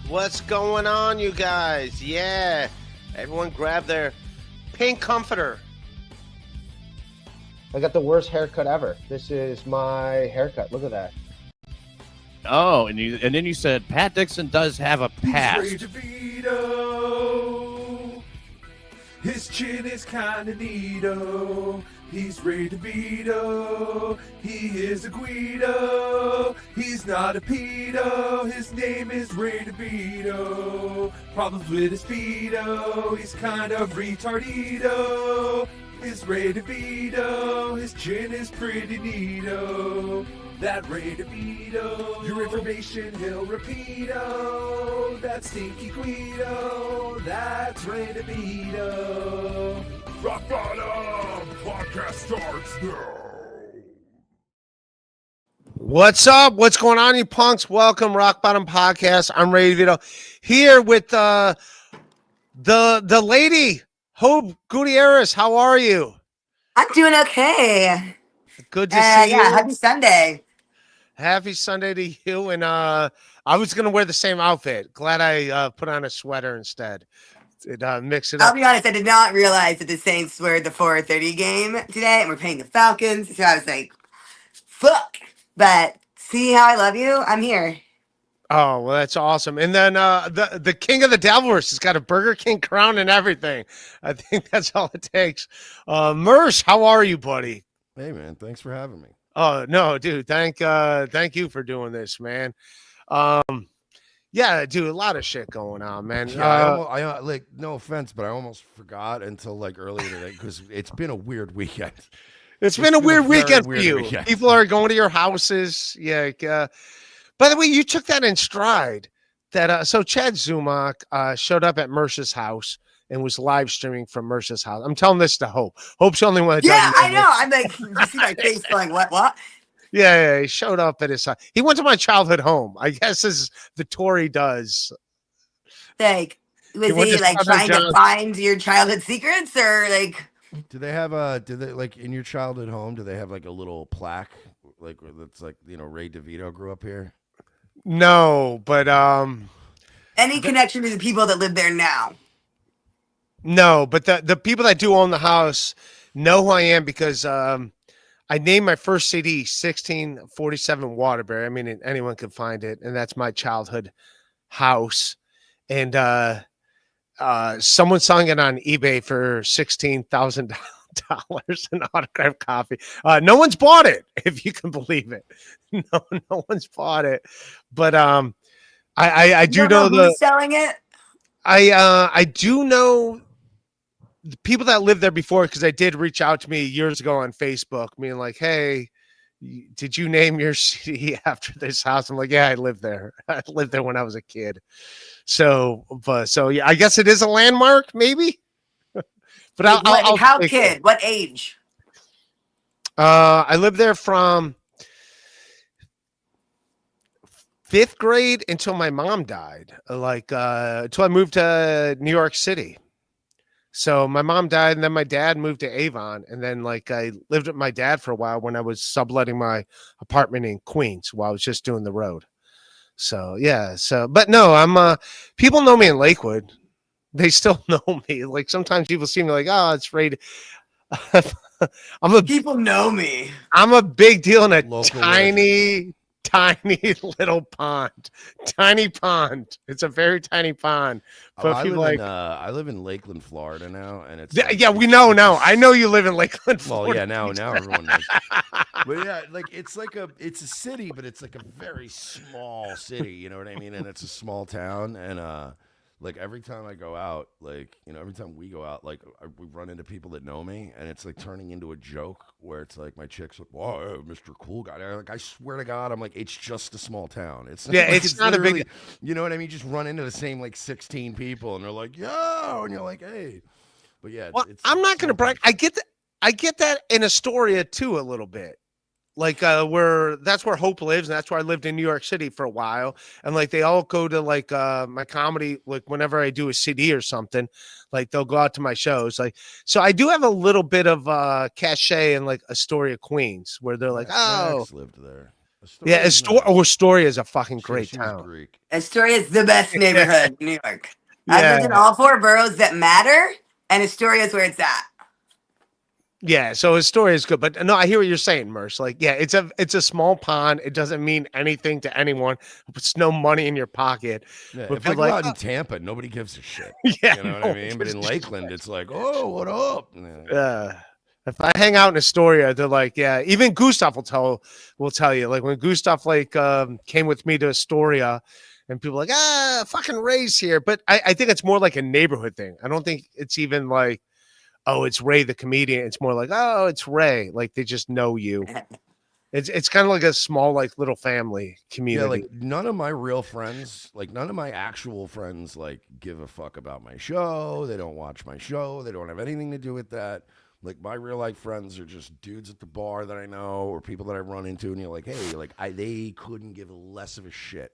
What's going on, you guys? Yeah, everyone grab their pink comforter. I got the worst haircut ever. This is my haircut. Look at that. Oh, and then you said Pat Dixon does have a past. He's Ray DeVito. His chin is kinda neato. He's Ray DeVito. He is a Guido. He's not a pedo. His name is Ray DeVito. Problems with his pedo. He's kind of retardito. Is Ray DeVito. His chin is pretty neato. That Ray DeVito. Your information he'll repeat-o. That stinky Guido. That's Ray DeVito. Rock Bottom Podcast starts now. What's up? What's going on, you punks? Welcome, Rock Bottom Podcast. I'm Ray DeVito here with the lady, Hope Gutierrez. How are you? I'm doing okay. Good to see you. Happy Sunday. Happy Sunday to you. And I was gonna wear the same outfit. Glad I put on a sweater instead. Mix it up. I'll be honest, I did not realize that the Saints were the 4:30 game today and we're playing the Falcons. So I was like, fuck. But see how I love you? I'm here. Oh, well, that's awesome. And then the king of the Devilverse has got a Burger King crown and everything. I think that's all it takes. Mersh, how are you, buddy? Hey, man. Thanks for having me. Oh, no, dude. Thank you for doing this, man. Yeah, dude, a lot of shit going on, man. Yeah, I like, no offense, but I almost forgot until like earlier today because it's been a weird weekend. It's been a weird weekend for weird you. Weekend. People are going to your houses. Yeah. By the way, you took that in stride. That so Chad Zumock showed up at Mersh's house and was live streaming from Mersh's house. I'm telling this to Hope. Hope's the only one that Yeah, doesn't I know. I'm like, you see my face going, what? Yeah, he showed up at his house. He went to my childhood home. I guess this is the tour he does. Like, was went he to like Southern trying to Johnson. find your childhood secrets or like? Do they like in your childhood home? Do they have like a little plaque like that's like Ray DeVito grew up here? No, but Any connection to the people that live there now? no, but the people that do own the house know who I am because I named my first CD 1647 Waterbury. I mean, anyone can find it, and that's my childhood house. And someone selling it on eBay for $16,000 an autographed copy. No one's bought it, if you can believe it. No one's bought it. But I do know who's selling it. I do know the people that lived there before because they did reach out to me years ago on Facebook, being like, "Hey, did you name your CD after this house?" I'm like, "Yeah, I lived there. I lived there when I was a kid." So yeah, I guess it is a landmark, maybe. But I'll how take kid? it. What age? I lived there from 5th grade until my mom died. Until I moved to New York City. So my mom died, and then my dad moved to Avon, and then I lived with my dad for a while when I was subletting my apartment in Queens while I was just doing the road. So yeah, but no, I'm people know me in Lakewood. They still know me. Like sometimes people see me like, oh, it's Ray. People know me. I'm a big deal in a Local tiny little pond. Tiny pond. It's a very tiny pond. But I live in Lakeland, Florida now, and it's yeah, we know now. I know you live in Lakeland, Well, Florida. yeah, now everyone knows. But yeah, like it's a city, but it's like a very small city. You know what I mean? And it's a small town, and like every time I go out, every time we go out, we run into people that know me, and it's like turning into a joke where it's like my chick's like, "Whoa, Mr. Cool Guy." I swear to God, I'm like, it's just a small town. It's Yeah, it's not a big. You know what I mean? Just run into the same 16 people, and they're like, "Yo," and you're like, "Hey." But yeah, I'm not going to brag. I get that in Astoria too a little bit. That's where Hope lives, and that's where I lived in New York City for a while. And they all go to my comedy, whenever I do a CD or something, they'll go out to my shows. So I do have a little bit of cachet in Astoria, Queens, where they're like, oh, Max lived there. Yeah, Astoria's nice. Astoria is a fucking great She was town. Greek. Astoria is the best neighborhood in New York. I've lived in Yeah. all 4 boroughs that matter, and Astoria is where it's at. Yeah, so Astoria is good, but no, I hear what you're saying, Mersh. Like, yeah, it's a small pond. It doesn't mean anything to anyone. It's no money in your pocket. Yeah, But if I people go like, out oh, in Tampa, nobody gives a shit. yeah, You know what no I one mean? But gives in a shit. Lakeland, it's like, oh, what up? If I hang out in Astoria, they're like, yeah. Even Gustav will tell you. Like when Gustav came with me to Astoria, and people are like, fucking Ray's here. But I think it's more like a neighborhood thing. I don't think it's even like, oh, it's Ray the comedian. It's more like, oh, it's Ray. Like they just know you. It's kind of like a small, like little family Yeah, community. like none of my real friends, like none of my actual friends, like give a fuck about my show. They don't watch my show. They don't have anything to do with that. Like my real life friends are just dudes at the bar that I know or people that I run into, and you're like, hey, they couldn't give less of a shit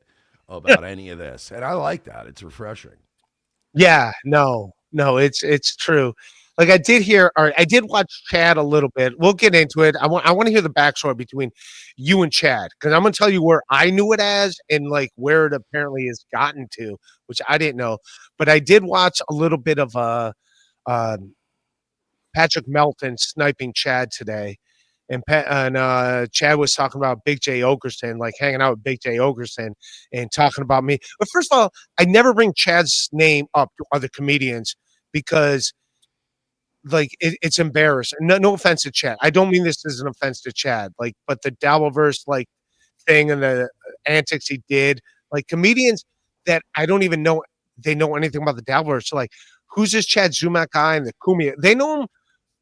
about any of this, and I like that. It's refreshing. Yeah, no, it's true. Like I did hear, or I did watch Chad a little bit. We'll get into it. I want to hear the backstory between you and Chad because I'm gonna tell you where I knew it as and like where it apparently has gotten to, which I didn't know. But I did watch a little bit of uh Patrick Melton sniping Chad today. And Chad was talking about Big J Okerson, like hanging out with Big J Okerson and talking about me. But first of all, I never bring Chad's name up to other comedians because like it's embarrassing. No offense to Chad. I don't mean this as an offense to Chad. Like, but the Dabbleverse like thing and the antics he did, like comedians that I don't even know they know anything about the Dabbleverse. So like, who's this Chad Zumak guy and the Kumia? They know him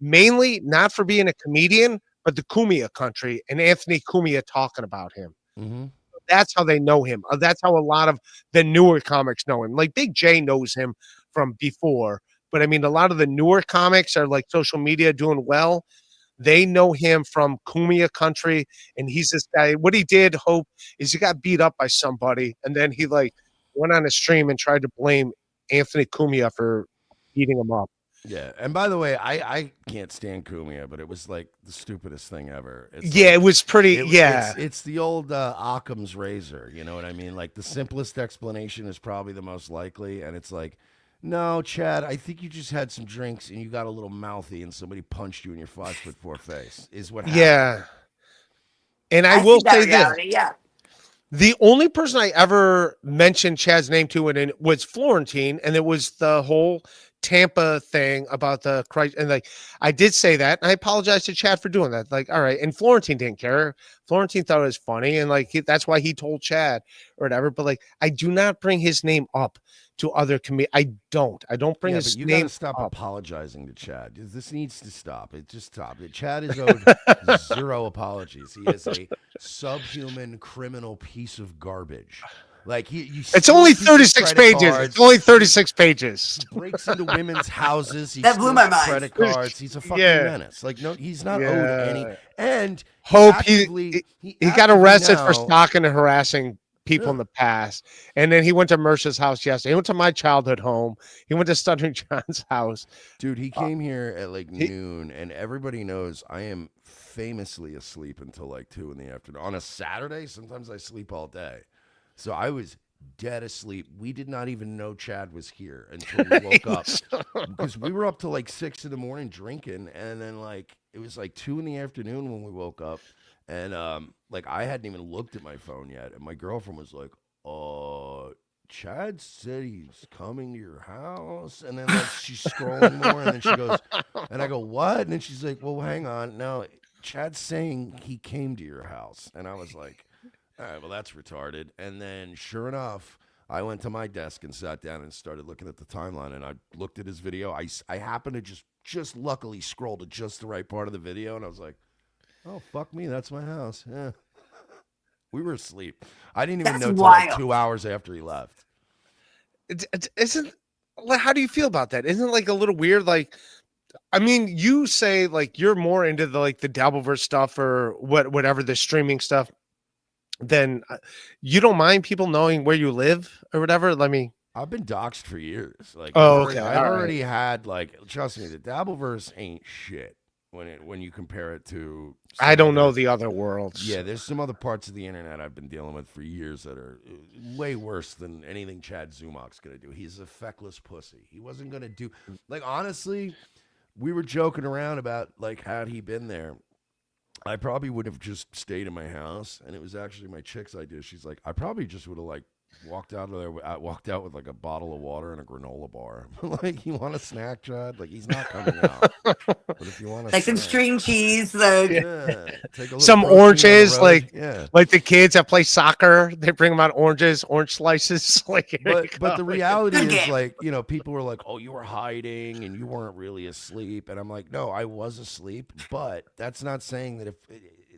mainly not for being a comedian, but the Cumia country and Anthony Cumia talking about him. Mm-hmm. That's how they know him. That's how a lot of the newer comics know him. Like Big J knows him from before, but I mean, a lot of the newer comics are like social media doing well. They know him from Cumia country, and he's this guy. What he did, Hope, is he got beat up by somebody, and then he like went on a stream and tried to blame Anthony Cumia for beating him up. Yeah, and by the way, I can't stand Kumia, but it was like the stupidest thing ever. It's Yeah, like, it was pretty. Yeah, it's the old Occam's razor. You know what I mean? Like the simplest explanation is probably the most likely, and it's like, no, Chad, I think you just had some drinks and you got a little mouthy, and somebody punched you in your 5'4" face. Is what happened. yeah. And I I will see that say this: reality. Yeah. the only person I ever mentioned Chad's name to and it was Florentine, and it was the whole Tampa thing about the Christ. And like, I did say that, and I apologize to Chad for doing that. Like, all right. And Florentine didn't care. Florentine thought it was funny, and like, that's why he told Chad or whatever. But like, I do not bring his name up to other comedians. I don't bring Yeah, his but you got name to stop up. apologizing to Chad. This needs to stop. It just stopped. Chad is owed zero apologies. He is a subhuman criminal piece of garbage. Like It's only 36 pages. It's only 36 pages. Breaks into women's houses. He That blew steals my mind. credit cards. He's a fucking Yeah. menace. Like no, he's not owed any. And Hope actively, he got arrested for now- stalking and harassing people Yeah. in the past. And then he went to Mersh's house yesterday. He went to my childhood home. He went to Stuttering John's house. Dude, he came here at like noon, and everybody knows I am famously asleep until like 2 in the afternoon. On a Saturday, sometimes I sleep all day. So I was dead asleep. We did not even know Chad was here until we woke up. Because we were up till like 6 in the morning drinking, and then like it was like 2 in the afternoon when we woke up. And like I hadn't even looked at my phone yet. And my girlfriend was like, Chad said he's coming to your house. And then like she's scrolling more, and then she goes, and I go, what? And then she's like, well, hang on. No, Chad's saying he came to your house. And I was like, all right, well, that's retarded. And then sure enough, I went to my desk and sat down and started looking at the timeline, and I looked at his video. I happened to just luckily scroll to just the right part of the video, and I was like, oh, fuck me, that's my house. Yeah. We were asleep. I didn't even That's know till wild. like 2 hours after he left. Isn't like, how do you feel about that? Isn't it like a little weird? Like, I mean, you say like you're more into the like the Dabbleverse stuff or whatever the streaming stuff. Then you don't mind people knowing where you live or whatever. Let me. I've been doxxed for years. Like, Oh, okay, I've all right. already had like, trust me, the Dabbleverse ain't shit. when you compare it to. I don't know other- the other worlds. Yeah, there's some other parts of the internet I've been dealing with for years that are way worse than anything Chad Zumach's gonna do. He's a feckless pussy. He wasn't gonna do like honestly. We were joking around about like had he been there, I probably would have just stayed in my house, and it was actually my chick's idea. She's like, I probably just would have like walked out of there, walked out with like a bottle of water and a granola bar. Like, you want a snack, Chad? Like, he's not coming out. But if you want a Like some snack, string cheese, like yeah, take a little Some protein on the oranges, road. like yeah. like the kids that play soccer, they bring them out oranges, orange slices. Like, here you But the go. reality Good is game. like, you know, people were like, oh, you were hiding and you weren't really asleep. And I'm like, no, I was asleep. But that's not saying that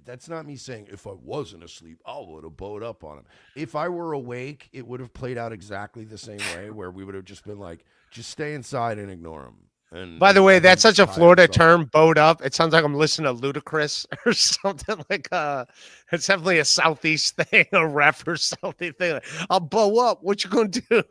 that's not me saying if I wasn't asleep, I would have bowed up on him. If I were awake, it would have played out exactly the same way where we would have just been like, just stay inside and ignore him. And By the way, let him that's such a tie Florida himself up. term, bowed up. It sounds like I'm listening to Ludacris or something like it's definitely a Southeast thing, a rapper Southeast thing. Like, I'll bow up. What you gonna do?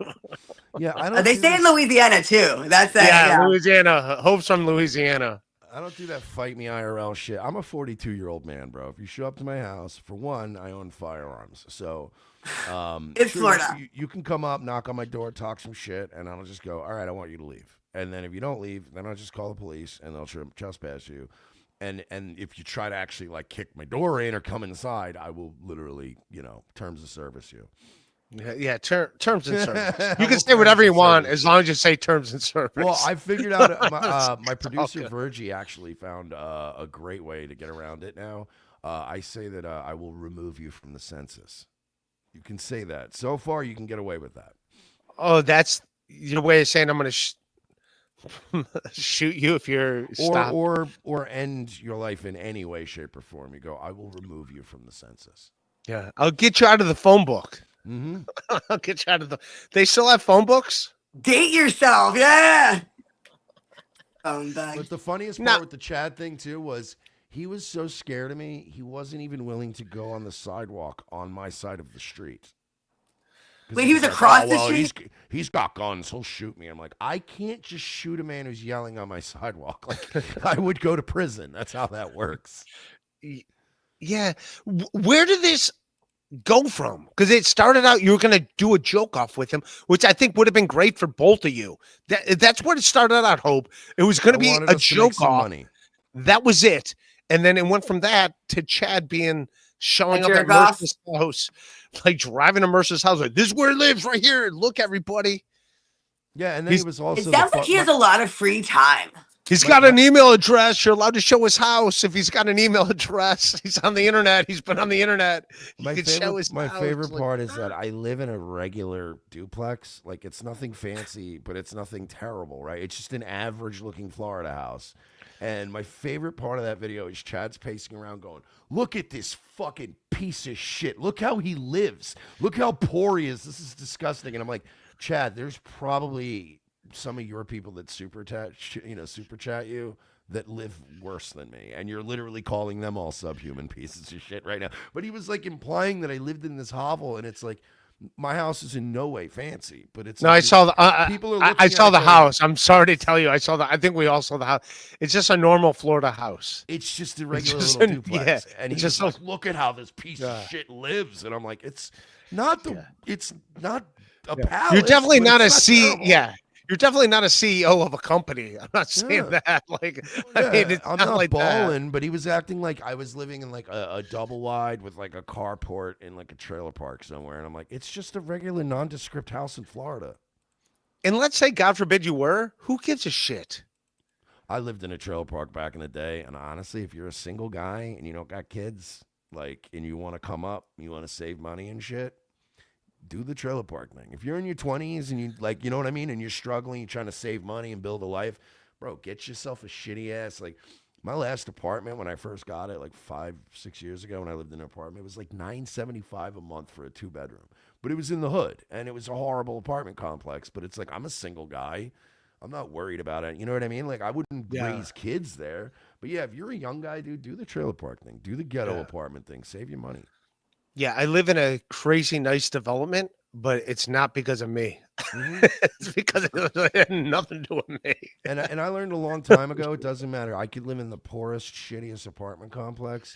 Yeah, I don't they do say in this- Louisiana too. That's it. Yeah, Yeah. Louisiana. Hope's from Louisiana. I don't do that fight me IRL shit. I'm a 42-year-old man, bro. If you show up to my house, for one, I own firearms. So It's sure, Florida. You can come up, knock on my door, talk some shit, and I'll just go, all right, I want you to leave. And then if you don't leave, then I'll just call the police and they'll trespass you. And if you try to actually like kick my door in or come inside, I will literally, terms of service you. Yeah, terms and service. You Well, can say whatever terms you and want service. as long as you say terms and service. Well, I figured out my It's all producer good. Virgie actually found a great way to get around it now. I say that I will remove you from the census. You can say that. So far, you can get away with that. Oh, that's your way of saying I'm going to shoot you if you're stopped. Or end your life in any way, shape, or form. You go, I will remove you from the census. Yeah, I'll get you out of the phone book. Mm-hmm. I'll get you out of the. They still have phone books. Date yourself. Yeah. Phone bag. But the funniest No. part with the Chad thing too was he was so scared of me, he wasn't even willing to go on the sidewalk on my side of the street. 'Cause Wait, he was like, across "Oh, the well, street? He's got guns. He'll shoot me. I'm like, I can't just shoot a man who's yelling on my sidewalk. Like, I would go to prison. That's how that works. Yeah, where did this go from? Because it started out you were going to do a joke off with him, which I think would have been great for both of you. That's what it started out. Hope it was going I to be wanted a us to make joke some off. money. That was it, and then it went from that to Chad being showing A up at jerk off? Mersh's house, like driving to Mersh's house, like this is where he lives, right here. Look, everybody. Yeah, and then he He's- was It also sounds like he has a lot of free time. He's got an email address. You're allowed to show his house if he's got an email address. He's on the internet. He's been on the internet. You My can show favorite, his my house, favorite like- part is that I live in a regular duplex. Like, it's nothing fancy, but it's nothing terrible, right? It's just an average looking Florida house. And my favorite part of that video is Chad's pacing around going, look at this fucking piece of shit. Look how he lives. Look how poor he is. This is disgusting. And I'm like, Chad, there's probably some of your people that super chat you that live worse than me, and you're literally calling them all subhuman pieces of shit right now. But he was like implying that I lived in this hovel, and it's like my house is in no way fancy, but it's No, like I saw the. people are I looking saw at the it going, house. I'm sorry to tell you, I saw the. I think we all saw the house. It's just a normal Florida house. It's just a regular just little an- duplex, yeah, and it's he's just like, "Look at how this piece Yeah. of shit lives," and I'm like, "It's not the, Yeah. it's not a Yeah. palace. You're definitely but not a it's terrible." Yeah, you're definitely not a CEO of a company. I'm not saying Yeah. that. Like, Yeah, I mean, it's I'm not, not like that. balling, but he was acting like I was living in like a double wide with like a carport in like a trailer park somewhere, and I'm like, it's just a regular nondescript house in Florida. And let's say, God forbid, you were. Who gives a shit? I lived in a trailer park back in the day, and honestly, if you're a single guy and you don't got kids, like, and you want to come up, you want to save money and shit, do the trailer park thing. If you're in your 20s and you like, you know what I mean, and you're struggling, you're trying to save money and build a life, bro, get yourself a shitty ass. Like, my last apartment when I first got it, like 5-6 years ago, when I lived in an apartment, it was like $975 a month for a 2-bedroom. But it was in the hood, and it was a horrible apartment complex. But it's like, I'm a single guy. I'm not worried about it. You know what I mean? Like, I wouldn't Yeah. raise kids there. But yeah, if you're a young guy, dude, do the trailer park thing. Do the ghetto Yeah. apartment thing. Save your money. Yeah, I live in a crazy nice development, but it's not because of me. It's because it had nothing to do with me. And I learned a long time ago, it doesn't matter. I could live in the poorest, shittiest apartment complex.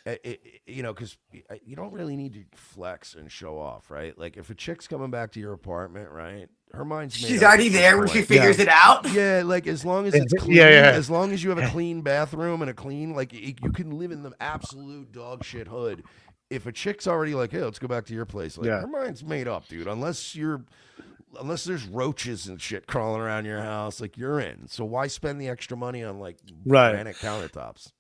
Because you don't really need to flex and show off, right? Like if a chick's coming back to your apartment, right? Her mind's made She's up already at this there when she point. figures it out. Yeah, like as long as it's clean, Yeah. as long as you have a clean bathroom and a clean, like you can live in the absolute dog shit hood. If a chick's already like, hey, let's go back to your place, like her mind's made up, dude. Unless there's roaches and shit crawling around your house, like you're in. So why spend the extra money on like granite countertops?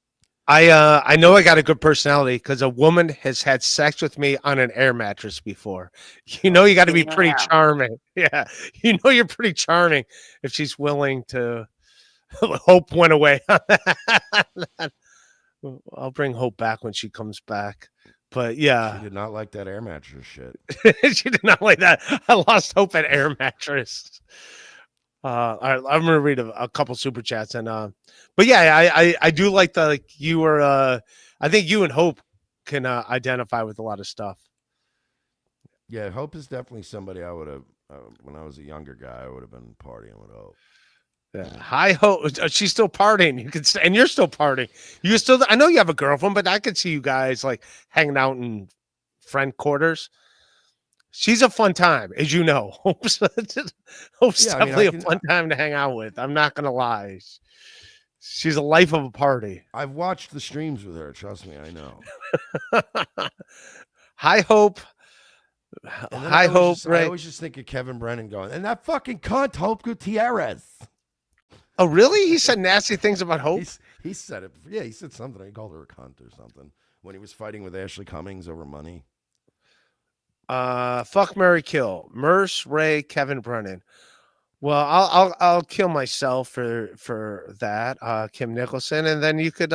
I know I got a good personality because a woman has had sex with me on an air mattress before. You know, you got to be pretty charming. Yeah, you know, you're pretty charming if she's willing to. Hope went away. I'll bring Hope back when she comes back. But yeah, she did not like that air mattress shit. She did not like that. I lost hope at air mattress. All right, I'm gonna read a couple super chats but yeah, I do like you were I think you and Hope can identify with a lot of stuff. Yeah, Hope is definitely somebody I would have when I was a younger guy. I would have been partying with Hope. Yeah, hi Hope. She's still partying. You can, and you're still partying. You still. I know you have a girlfriend, but I could see you guys like hanging out in friend quarters. She's a fun time, as you know. Hope's definitely a fun time to hang out with. I'm not gonna lie. She's a life of a party. I've watched the streams with her. Trust me, I know. Hi, Hope. Hi, Hope. I always just think of Kevin Brennan going, and that fucking cunt, Hope Gutierrez. Oh, really? He said nasty things about Hope? He said it. Yeah, he said something. He called her a cunt or something when he was fighting with Ashley Cummings over money. Fuck, marry, kill. Mersh, Ray, Kevin Brennan. Well, I'll kill myself for that. Kim Nicholson, and then you could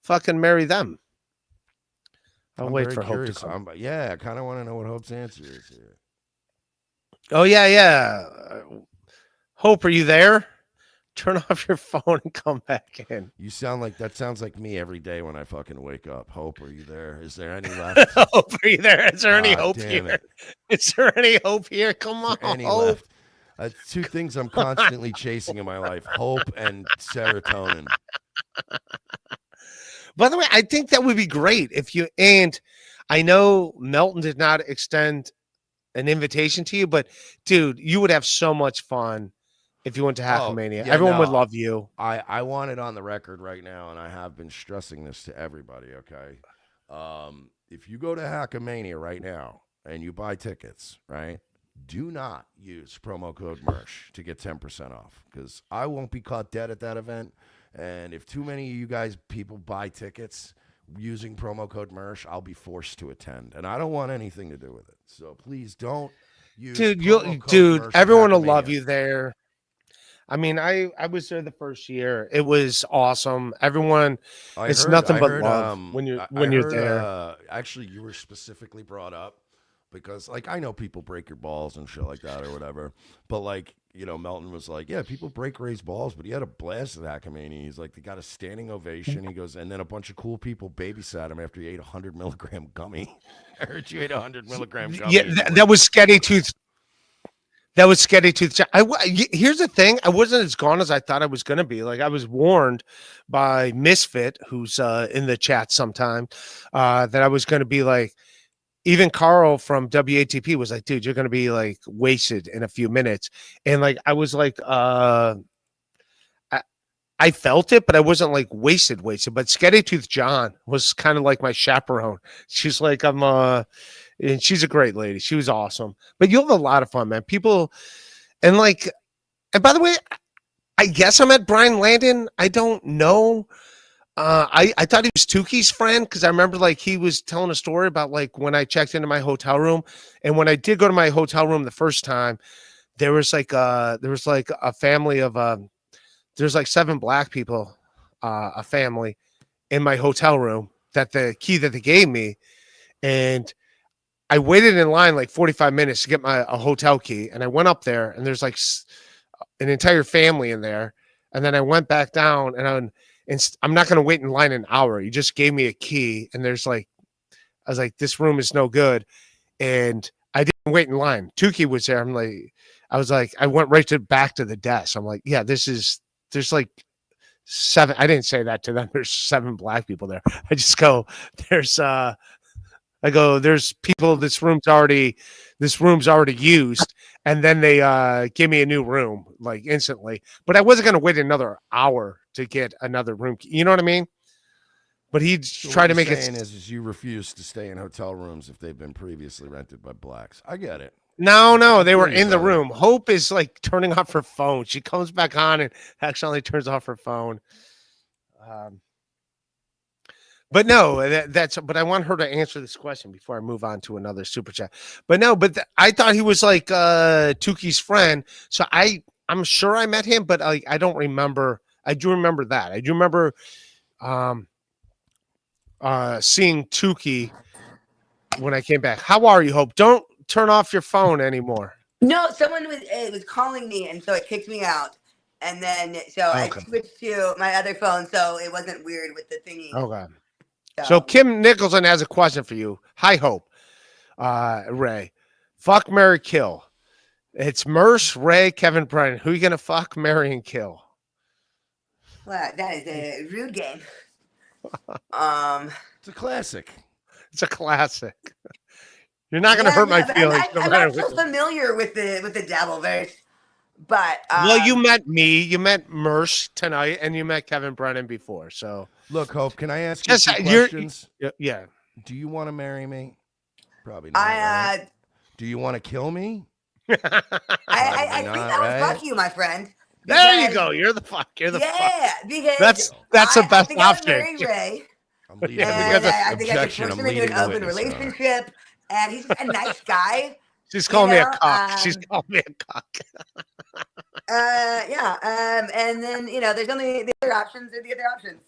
fucking marry them. I'll wait for Hope to come. Yeah, I kind of want to know what Hope's answer is here. Oh yeah. Hope, are you there? Turn off your phone and come back in. You sound like that. Sounds like me every day when I fucking wake up. Hope, are you there? Is there any left? Hope, are you there? Is there any hope here? Is there any hope here? Come on, any Hope. Left? Two things I'm constantly chasing in my life: hope and serotonin. By the way, I think that would be great if you. And I know Melton did not extend an invitation to you, but dude, you would have so much fun. If you went to Hackamania, everyone would love you. I want it on the record right now, and I have been stressing this to everybody, okay? If you go to Hackamania right now and you buy tickets, right, do not use promo code Mersh to get 10% off because I won't be caught dead at that event. And if too many of you guys people buy tickets using promo code Mersh, I'll be forced to attend. And I don't want anything to do with it. So please don't use Dude, everyone will love you there. I mean, I was there the first year. It was awesome. Everyone, it's nothing but love when you're there. Actually, you were specifically brought up because, like, I know people break your balls and shit like that or whatever. But like, you know, Melton was like, yeah, people break Ray's balls, but he had a blast at Hackamania. He's like, they got a standing ovation. He goes, and then a bunch of cool people babysat him after he ate 100 milligram gummy. I heard you ate 100 milligram gummy. Yeah, that was Sketty Tooth. That was Sketty Tooth. Here's the thing. I wasn't as gone as I thought I was going to be. Like, I was warned by Misfit, who's in the chat sometime, that I was going to be like, even Carl from WATP was like, dude, you're going to be like wasted in a few minutes. And like, I was like, I felt it, but I wasn't like wasted. But Sketty Tooth John was kind of like my chaperone. She's like, and she's a great lady. She was awesome. But you'll have a lot of fun, man. People, and like, and by the way, I guess I met Brian Landon. I don't know. I thought he was Tuki's friend because I remember like he was telling a story about like when I checked into my hotel room, and when I did go to my hotel room the first time, there was like a family of there's like 7 black people, a family in my hotel room that the key that they gave me, and I waited in line like 45 minutes to get a hotel key, and I went up there, and there's like an entire family in there, and then I went back down, and I'm not going to wait in line an hour. You just gave me a key, and there's like, I was like, this room is no good, and I didn't wait in line. Tuki was there. I'm like, I was like, I went right back to the desk. I'm like, yeah, there's like 7. I didn't say that to them. There's 7 black people there. I just go, there's I go, there's people. This room's already used, and then they give me a new room like instantly. But I wasn't gonna wait another hour to get another room. You know what I mean? But he So tried what to you're make it. saying is you refuse to stay in hotel rooms if they've been previously rented by blacks. I get it. No, they were feel you, in the brother. room. Hope is like turning off her phone. She comes back on and accidentally turns off her phone. But no, that's. But I want her to answer this question before I move on to another super chat. But no, I thought he was like Tuki's friend. So I'm sure I met him, but I don't remember. I do remember that. I do remember seeing Tuki when I came back. How are you, Hope? Don't turn off your phone anymore. No, someone was calling me, and so it kicked me out. And then I Okay. switched to my other phone, so it wasn't weird with the thingy. Okay. So Kim Nicholson has a question for you. Hi, Hope. Ray. Fuck, marry, kill. It's Mersh, Ray, Kevin Brennan. Who you gonna fuck, marry, and kill? Well, that is a rude game. It's a classic. It's a classic. You're not gonna hurt my feelings. I'm not so familiar with the Dabbleverse, but well, you met me, you met Mersh tonight, and you met Kevin Brennan before. So look, Hope, can I ask you Just, 2 questions? yeah. Do you want to marry me? Probably not. Right? Do you want to kill me? I think not, that right? would fuck you, my friend. There you go. You're the fuck. You're the fuck. Because that's the best I think option. I would marry Ray. I'm leading And the I think I could objection. push I'm him into leading an the open witness. relationship, and he's just a nice guy. She's calling me a cock. know, She's calling me a cock. And then there's only the other options are the other options.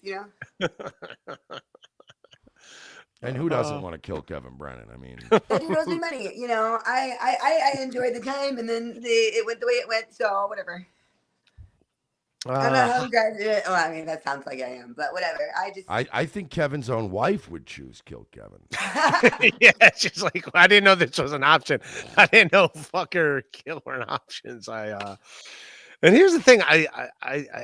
And who doesn't want to kill Kevin Brennan? I mean, And he owes me money. I enjoyed the time, and then it went the way it went. So whatever. I'm a home graduate. Well, I mean that sounds like I am, but whatever. I think Kevin's own wife would choose kill Kevin. Yeah, she's like, I didn't know this was an option. I didn't know fucker kill were options. And here's the thing, I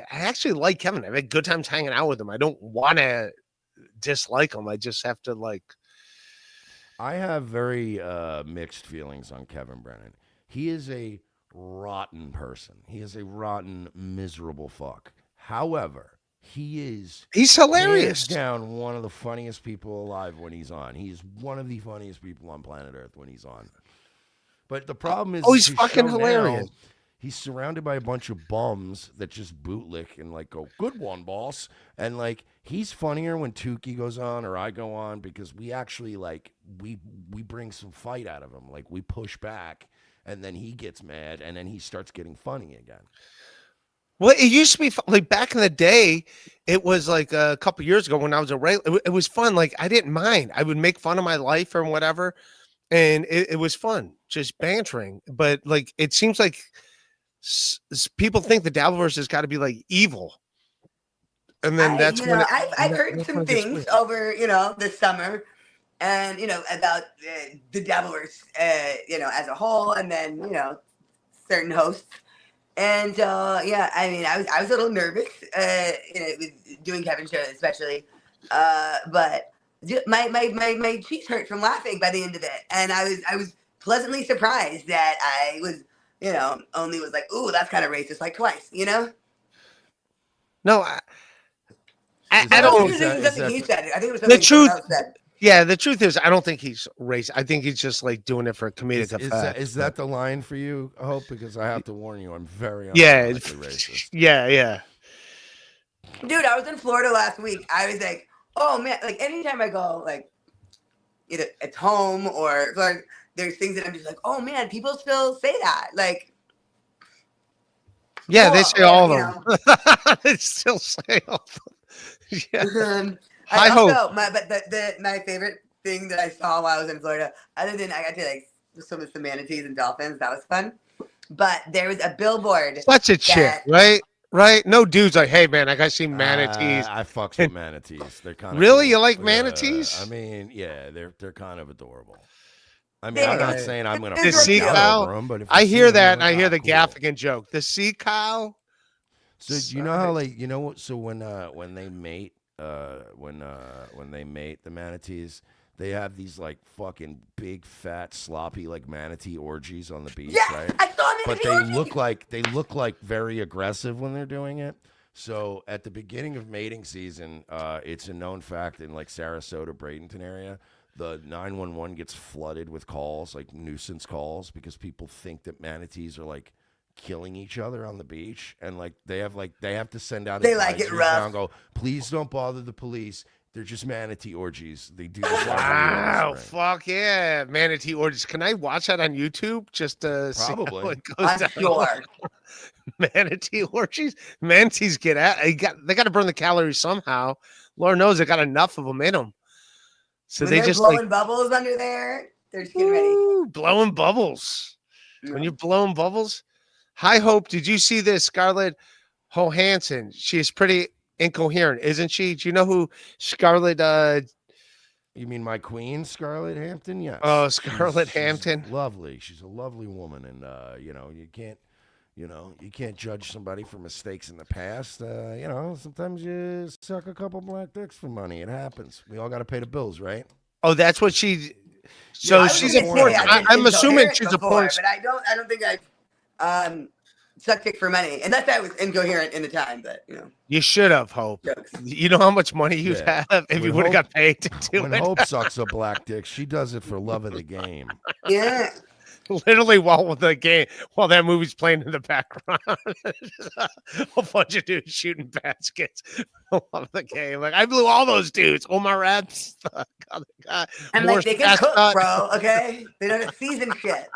actually like Kevin. I've had good times hanging out with him. I don't want to dislike him. I just have to like. I have very mixed feelings on Kevin Brennan. He is a rotten person. He is a rotten, miserable fuck. However, he's hilarious. Hands down one of the funniest people alive when he's on. He's one of the funniest people on planet Earth when he's on. But the problem is, he's fucking hilarious. Now, he's surrounded by a bunch of bums that just bootlick and like go, "Good one, boss." And like he's funnier when Tukey goes on or I go on because we actually like we bring some fight out of him. Like we push back. And then he gets mad, and then he starts getting funny again. Well, it used to be like back in the day. It was like a couple years ago when I was it was fun. Like I didn't mind. I would make fun of my life or whatever, and it was fun, just bantering. But like it seems like people think the Dabbleverse has got to be like evil, and then that's when I've heard some things over this summer. And about the Dabbleverse, as a whole, and then certain hosts, and I mean, I was a little nervous, with doing Kevin's show especially, but my cheeks hurt from laughing by the end of it, and I was pleasantly surprised that I was only was like, ooh, that's kind of racist, like twice, No, I don't. He said. I think it was the truth. Else said. Yeah, the truth is, I don't think he's racist. I think he's just like doing it for a comedic effect. Is that the line for you, I hope? Because I have to warn you, I'm very racist. Yeah. Dude, I was in Florida last week. I was like, oh man, like anytime I go, like either it's home or like there's things that I'm just like, oh man, people still say that. Like, yeah, they say all of them. They still say all of them. Yeah. I hope. My favorite thing that I saw while I was in Florida, other than I got to like swim with some manatees and dolphins, that was fun. But there was a billboard. Such a chick, right? Right? No dude's like, hey man, I got to see manatees. I fucks with manatees. They're kind of really. cool. You like manatees? I mean, yeah, they're kind of adorable. I mean, I'm not There. saying I'm going to The freak sea out cow? over them, but if I you see hear them, that, you're and I like, hear "Ah, the cool." Gaffigan joke. The sea cow. So do you know how like you know what? So when they mate, when they mate the manatees, they have these like fucking big fat sloppy like manatee orgies on the beach, Yeah, right? I saw them in But the they look like very aggressive when they're doing it. So at the beginning of mating season, it's a known fact in like Sarasota, Bradenton area, the 911 gets flooded with calls, like nuisance calls, because people think that manatees are like killing each other on the beach, and like they have to send out They like advisories it now rough. and go, please don't bother the police. They're just manatee orgies. They do this every year in Wow, the spring. fuck yeah, manatee orgies. Can I watch that on YouTube just to see how Probably. it goes I'm down? sure. Manatee orgies. Manatees get out. They got to burn the calories somehow. Lord knows they got enough of them in them. So When they they're just blowing like bubbles under there, they're just getting ready. woo, blowing bubbles. When Yeah. you're blowing bubbles. High Hope, did you see this? Scarlett Johansson. She's pretty incoherent, isn't she? Do you know who Scarlett You mean my queen, Scarlett Hampton? Yes. Oh, Scarlett She's Hampton. lovely. She's a lovely woman, and you can't judge somebody for mistakes in the past. Sometimes you suck a couple black dicks for money. It happens. We all got to pay the bills, right? Oh, that's what she. So I was she's gonna a porn. say I've been I'm assuming incoherent she's a before, porn. but I don't think I've sucked dick for money, unless I was incoherent in the time. But You should have, Hope. jokes. You know how much money you'd Yeah. have if you When would have Hope- got paid to do When it. Hope sucks a black dick, she does it for love of the game. Yeah, Literally while that movie's playing in the background, a bunch of dudes shooting baskets. I love the game. Like I blew all those dudes. All my reps. and like they can cook, bro. Okay, they know how to season shit.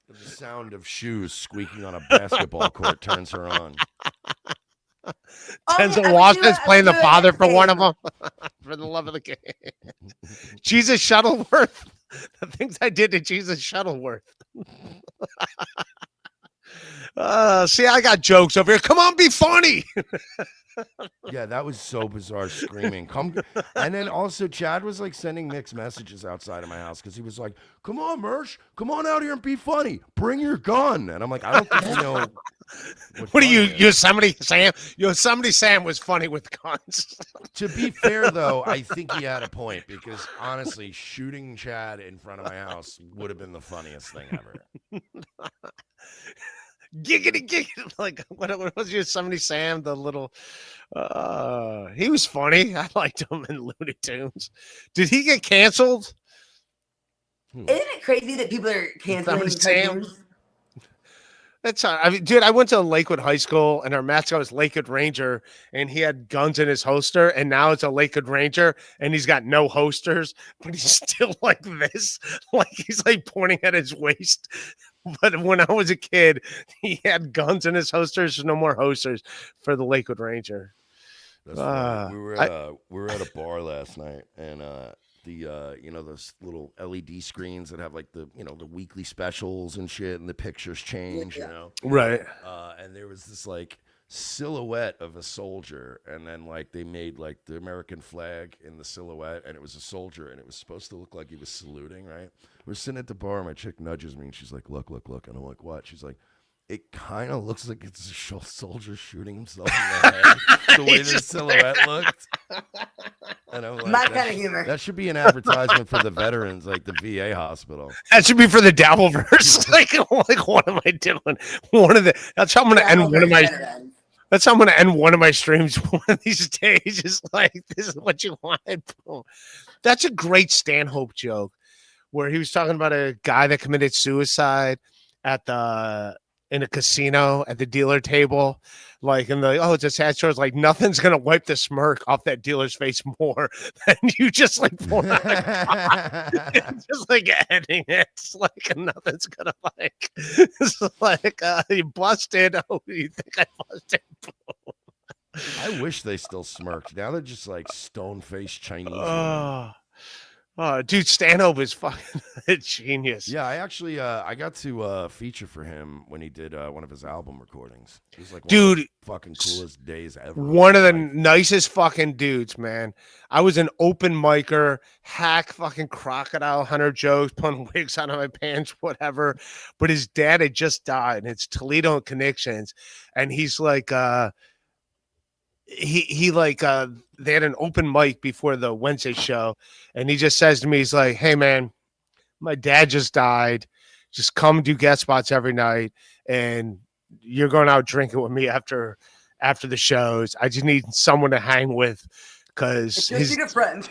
The sound of shoes squeaking on a basketball court turns her on. Denzel I would Washington's do playing the it father next for one of game. them. For the love of the game. Jesus Shuttleworth. The things I did to Jesus Shuttleworth. See, I got jokes over here. Come on, be funny. Yeah, that was so bizarre, screaming. And then also Chad was like sending mixed messages outside of my house because he was like, "Come on, Mersh, come on out here and be funny. Bring your gun." And I'm like, I don't think you know. What are you, Yosemite Sam? Yosemite Sam was funny with guns. To be fair, though, I think he had a point because honestly, shooting Chad in front of my house would have been the funniest thing ever. Giggity giggity. Like what was Yosemite Sam? The little he was funny. I liked him in Looney Tunes. Did he get canceled? Isn't it crazy that people are canceling Sam? cartoons? That's I mean, dude, I went to Lakewood High School and our mascot was Lakewood Ranger and he had guns in his holster and now it's a Lakewood Ranger and he's got no holsters, but he's still like this. Like he's like pointing at his waist. But when I was a kid, he had guns in his holsters. There's no more holsters for the Lakewood Ranger. That's funny. We were at a bar last night, and those little LED screens that have like the weekly specials and shit, and the pictures change, Right. And there was this like silhouette of a soldier, and then like they made like the American flag in the silhouette, and it was a soldier, and it was supposed to look like he was saluting, right? We're sitting at the bar, and my chick nudges me, and she's like, look, and I'm like, what? She's like, it kind of looks like it's a soldier shooting himself in the head, the way the silhouette looked. And I'm like, My kind of humor. that should be an advertisement for the veterans, like the VA hospital. That should be for the Dabbleverse. like what am I doing? That's how I'm gonna end one of my That's how I'm going to end one of my streams one of these days. Is like, this is what you wanted. Boom. That's a great Stanhope joke where he was talking about a guy that committed suicide in a casino at the dealer table. Like, and it's a sad story. It's like, nothing's going to wipe the smirk off that dealer's face more than you just like, just like editing it. It's like, nothing's going to like, it's like, you busted. Oh, you think I busted? I wish they still smirked. Now they're just like stone-faced Chinese. Oh, Oh, dude, Stanhope is fucking a genius. Yeah, I actually I got to feature for him when he did one of his album recordings. It was like one of the Dude, fucking coolest days ever. one of the Life. nicest fucking dudes, man. I was an open micer, hack fucking crocodile hunter jokes, putting wigs on my pants, whatever. But his dad had just died, and it's Toledo Connections, and he's like, he like they had an open mic before the Wednesday show, and he just says to me, he's like, "Hey man, my dad just died. Just come do guest spots every night, and you're going out drinking with me after the shows. I just need someone to hang with because Just need a friend.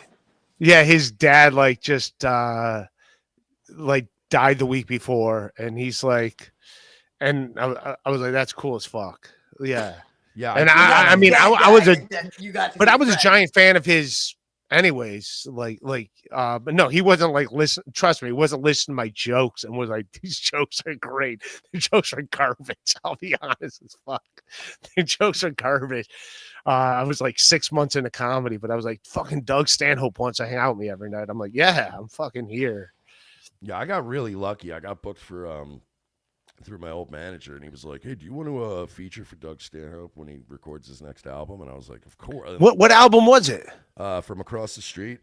his dad like just like died the week before, and he's like, and I was like, that's cool as fuck. Yeah, Yeah, and do I that. mean, That I was a, guy that you got to but be I was a friends. giant fan of his anyways. But no, he wasn't like listen. Trust me, he wasn't listening to my jokes and was like, these jokes are great. The jokes are garbage. I'll be honest as fuck. The jokes are garbage. I was like 6 months into comedy, but I was like, fucking Doug Stanhope wants to hang out with me every night. I'm like, yeah, I'm fucking here. Yeah, I got really lucky. I got booked for through my old manager, and he was like, "Hey, do you want to feature for Doug Stanhope when he records his next album?" And I was like, "Of course." What album was it? From Across the Street.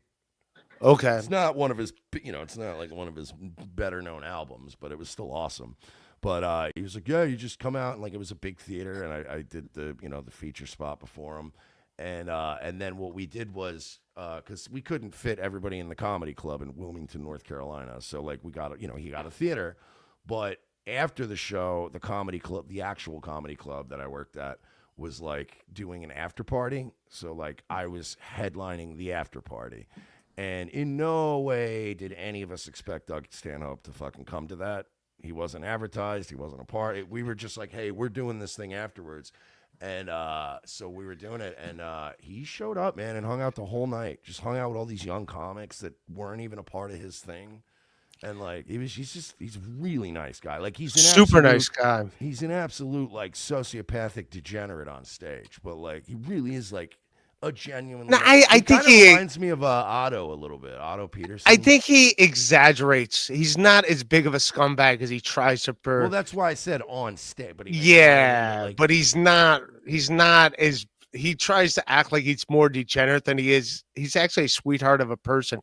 Okay. It's not one of his, it's not like one of his better known albums, but it was still awesome. But he was like, "Yeah, you just come out," and like it was a big theater, and I did the the feature spot before him, and then what we did was because we couldn't fit everybody in the comedy club in Wilmington, North Carolina, so like we got he got a theater, but after the show, the comedy club, the actual comedy club that I worked at, was like doing an after party. So like I was headlining the after party. And in no way did any of us expect Doug Stanhope to fucking come to that. He wasn't advertised. He wasn't a part. We were just like, hey, we're doing this thing afterwards. And so we were doing it. And he showed up, man, and hung out the whole night. Just hung out with all these young comics that weren't even a part of his thing. And like he's a really nice guy. Like he's an Super nice guy. He's an absolute like sociopathic degenerate on stage, but like he really is like a genuine. No, I think he he reminds me of Otto a little bit. Otto Peterson. I think he exaggerates. He's not as big of a scumbag as he tries to. Well, that's why I said on stage, but but he's not. He's not as. He tries to act like he's more degenerate than he is. He's actually a sweetheart of a person,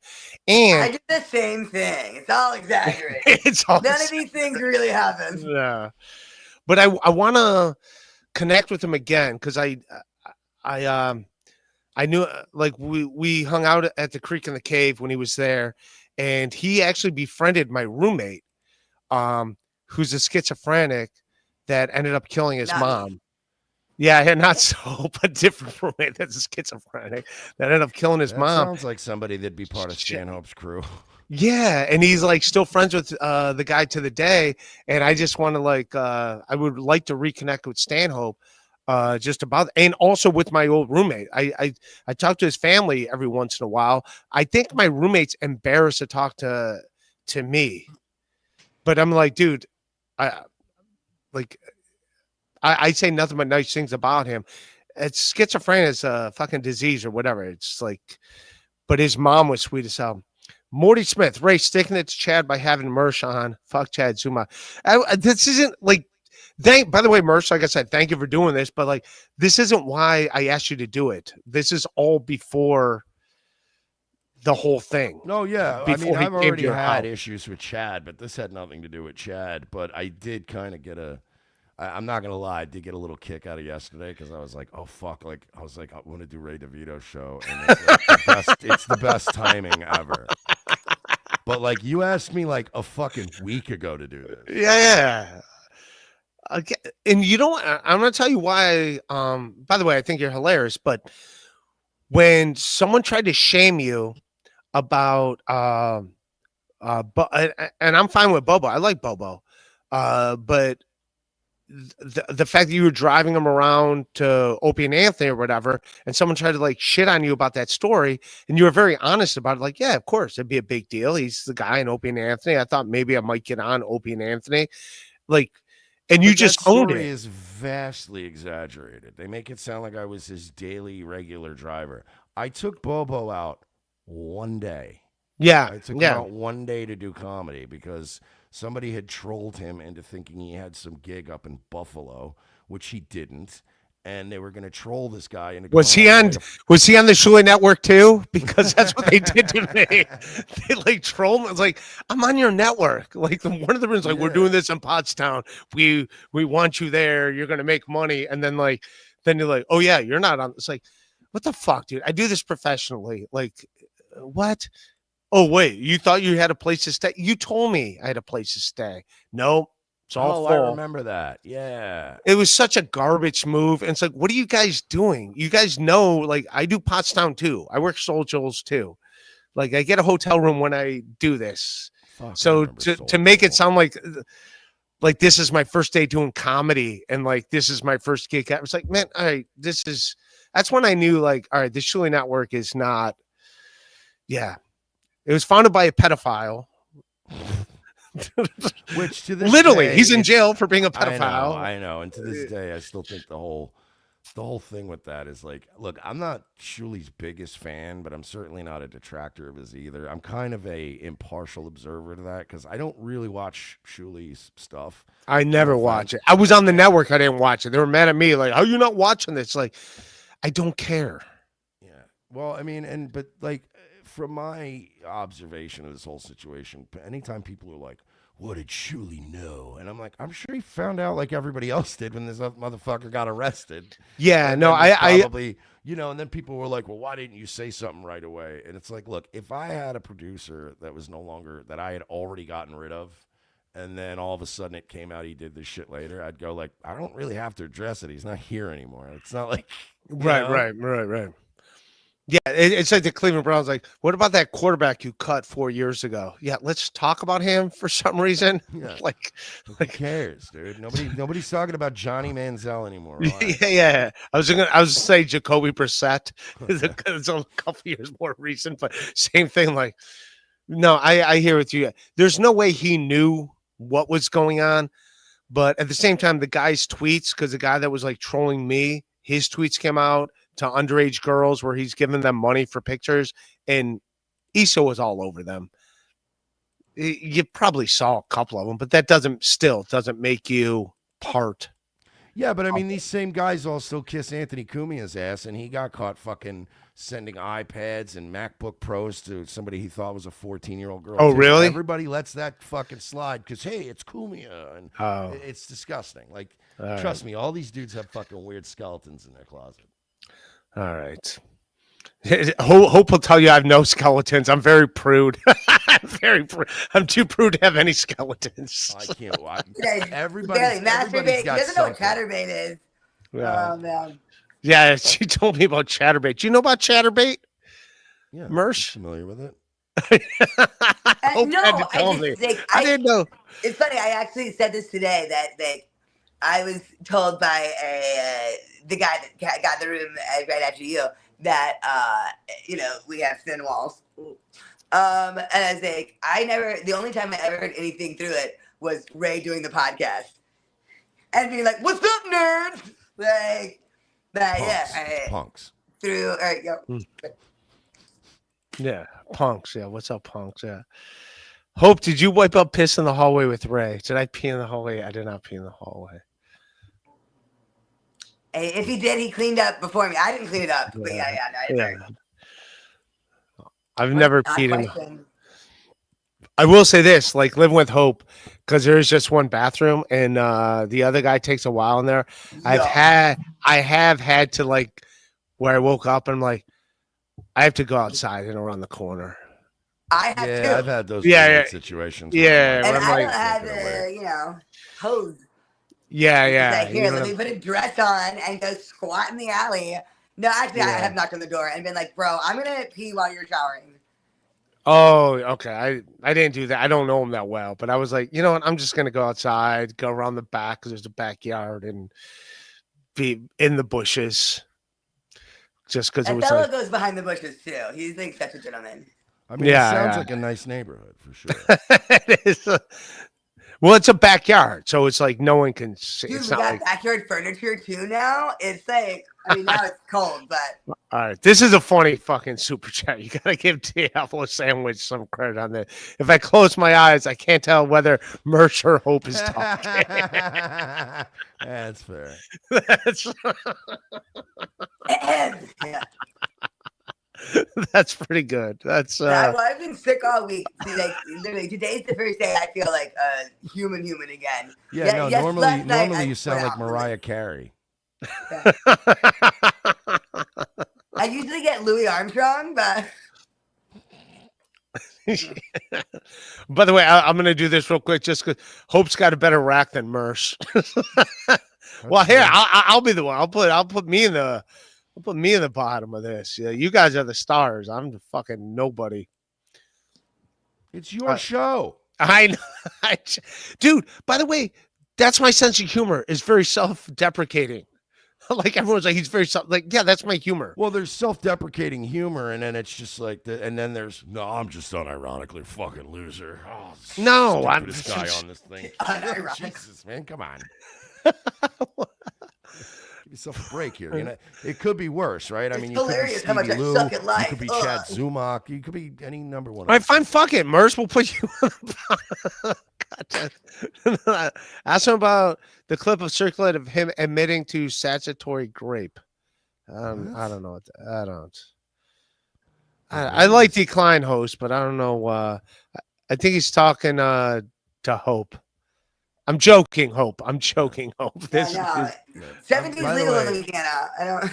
and I did the same thing. It's all exaggerated. it's all None of these things really happen. Yeah, but I want to connect with him again because I knew like we hung out at the Creek in the Cave when he was there, and he actually befriended my roommate, who's a schizophrenic that ended up killing his Nice. mom. Yeah, and not so, but different roommate that's a schizophrenic that ended up killing his that mom. sounds like somebody that'd be part of Stanhope's crew. Yeah, and he's like still friends with the guy to the day, and I just want to like I would like to reconnect with Stanhope. Just about, and also with my old roommate. I talk to his family every once in a while. I think my roommate's embarrassed to talk to me, but I'm like, dude, I say nothing but nice things about him. It's schizophrenia is a fucking disease or whatever. It's like, but his mom was sweet as hell. Morty Smith, Ray, sticking it to Chad by having Mersh on. Fuck Chad Zuma. This isn't like. By the way, Mersh, like I said, thank you for doing this, but like this isn't why I asked you to do it. This is all before the whole thing. No, yeah. I mean, Before he I've came to already your had house. issues with Chad, but this had nothing to do with Chad. But I did kind of get I'm not gonna lie, I did get a little kick out of yesterday because I was like, oh fuck, like I was like, I want to do Ray DeVito's show, and it's the best timing ever. But like you asked me like a fucking week ago to do this. Yeah. Okay. And you know what? I'm going to tell you why. By the way, I think you're hilarious, but when someone tried to shame you about, and I'm fine with Bobo. I like Bobo. But the fact that you were driving him around to Opie and Anthony or whatever, and someone tried to like shit on you about that story, and you were very honest about it, like, yeah, of course, it'd be a big deal. He's the guy in Opie and Anthony. I thought maybe I might get on Opie and Anthony. Like, and you just owned it. That story is vastly exaggerated. They make it sound like I was his daily regular driver. I took Bobo out one day. Yeah, I took him yeah. out one day to do comedy because somebody had trolled him into thinking he had some gig up in Buffalo, which he didn't. And they were going to troll this guy into going Was he all the on? way to Was he on the Shuli network too? Because that's what they did to me. They like trolled me. I was like, I'm on your network. Like one of the reasons, like we're doing this in Pottstown. We want you there. You're gonna make money. And then you're like, oh yeah, you're not on. It's like, what the fuck, dude? I do this professionally. Like, what? Oh wait, you thought you had a place to stay? You told me I had a place to stay. No, it's all I full. remember that. Yeah. It was such a garbage move. And it's like, what are you guys doing? You guys know, like, I do Pottstown too. I work Soul too. Like, I get a hotel room when I do this. Fuck, I So remember to make it sound like this is my first day doing comedy and like this is my first gig, I was like, man, all right, that's when I knew, like, all right, this Shuli network is not. Yeah, it was founded by a pedophile. Which to this literally day, he's in jail for being a pedophile. I know. And to this day, I still think the whole thing with that is like, look, I'm not Shuli's biggest fan, but I'm certainly not a detractor of his either. I'm kind of a impartial observer to that because I don't really watch Shuli's stuff. I never watch it. I was on the network. I didn't watch it. They were mad at me. Like, how are you not watching this? Like, I don't care. Yeah. Well, I mean, but like from my observation of this whole situation, anytime people are like, what did Shuli know? And I'm like, I'm sure he found out like everybody else did when this motherfucker got arrested. Yeah, and no, I probably, and then people were like, well, why didn't you say something right away? And it's like, look, if I had a producer that was no longer, that I had already gotten rid of, and then all of a sudden it came out he did this shit later, I'd go like, I don't really have to address it. He's not here anymore. It's not like, right. Yeah, it's like the Cleveland Browns. Like, what about that quarterback you cut 4 years ago? Yeah, let's talk about him for some reason. Yeah. like who cares, dude? Nobody's talking about Johnny Manziel anymore. Right? Yeah. I was gonna say Jacoby Brissett. It's a couple years more recent, but same thing. Like, no, I hear with you. There's no way he knew what was going on, but at the same time, the guy's tweets, because the guy that was like trolling me, his tweets came out to underage girls where he's giving them money for pictures, and Issa was all over them. You probably saw a couple of them, but that doesn't make you part. Yeah, but I mean, these same guys all still kiss Anthony Cumia's ass, and he got caught fucking sending iPads and MacBook Pros to somebody he thought was a 14-year-old girl. Oh, really? Everybody lets that fucking slide because, hey, it's Cumia, and it's disgusting. Like, trust me, all these dudes have fucking weird skeletons in their closet. All right. Hope will tell you I have no skeletons. I'm very prude. I'm too prude to have any skeletons. I can't. Everybody's masturbate. He doesn't know what chatterbait is. Yeah. Oh man. Yeah, she told me about chatterbait. Do you know about chatterbait? Yeah, Mersh? I'm familiar with it. I didn't know. It's funny. I actually said this today that I was told by the guy that got the room right after you that we have thin walls. And I was like, the only time I ever heard anything through it was Ray doing the podcast and being like, "What's up, nerds?" Like that. Punks. Yeah, Punks. Through. All right, go. Yeah, punks. Yeah, what's up, punks? Yeah. Hope, did you wipe up piss in the hallway with Ray? Did I pee in the hallway? I did not pee in the hallway. Hey, if he did, he cleaned up before me. I didn't clean it up, but yeah. I've never peed in. I will say this, like living with Hope, because there's just one bathroom and the other guy takes a while in there. Yeah. I have had to, like, where I woke up and I'm like, I have to go outside and around the corner. I have too. I've had those situations. Yeah, and I don't have the hose. Yeah. Like, here, let me put a dress on and go squat in the alley. No, actually, I have knocked on the door and been like, bro, I'm gonna pee while you're showering. Oh, okay. I didn't do that. I don't know him that well, but I was like, you know what? I'm just gonna go outside, go around the back because there's a backyard, and be in the bushes. Just because it was. Bella goes behind the bushes too. He's like such a gentleman. I mean, it sounds like a nice neighborhood for sure. It is. Well, it's a backyard, so it's like no one can see. Dude, It's we not got like. backyard furniture too now. It's like, I mean, now it's cold, but All right, this is a funny fucking super chat. You gotta give Diablo Sandwich some credit on this. If I close my eyes, I can't tell whether Mersh or Hope is talking. That's fair. that's, yeah. that's pretty good. That's I've been sick all week. Like literally, today's the first day I feel like a human again. Yeah, no. Yes, last night Normally I you sound went like out Mariah Carey. Yeah. I usually get Louis Armstrong, but By the way, I'm going to do this real quick just because Hope's got a better rack than Mersh. Well, here I'll be the one. I'll put me in the bottom of this. Yeah, you guys are the stars. I'm the fucking nobody. It's your show. I know, dude. By the way, that's my sense of humor. Is very self-deprecating. Like everyone's like, he's very like, yeah, that's my humor. Well, there's self-deprecating humor, and then it's just like, and then there's no, I'm just unironically fucking loser. Oh, no, I'm this guy on this thing. Jesus, man, come on. Give yourself a break here. You know, it could be worse, right? I mean, you could be Stevie Lou, you could be Chad Zumach, you could be any number one. All right, fine, fuck it. Merce will put you on the Ask him about the clip of circulated of him admitting to statutory grape. I don't know. I don't. I like Decline Host, but I don't know. I think he's talking to Hope. I'm joking, Hope. I'm joking, Hope. This is 70 is legal in Louisiana. I don't.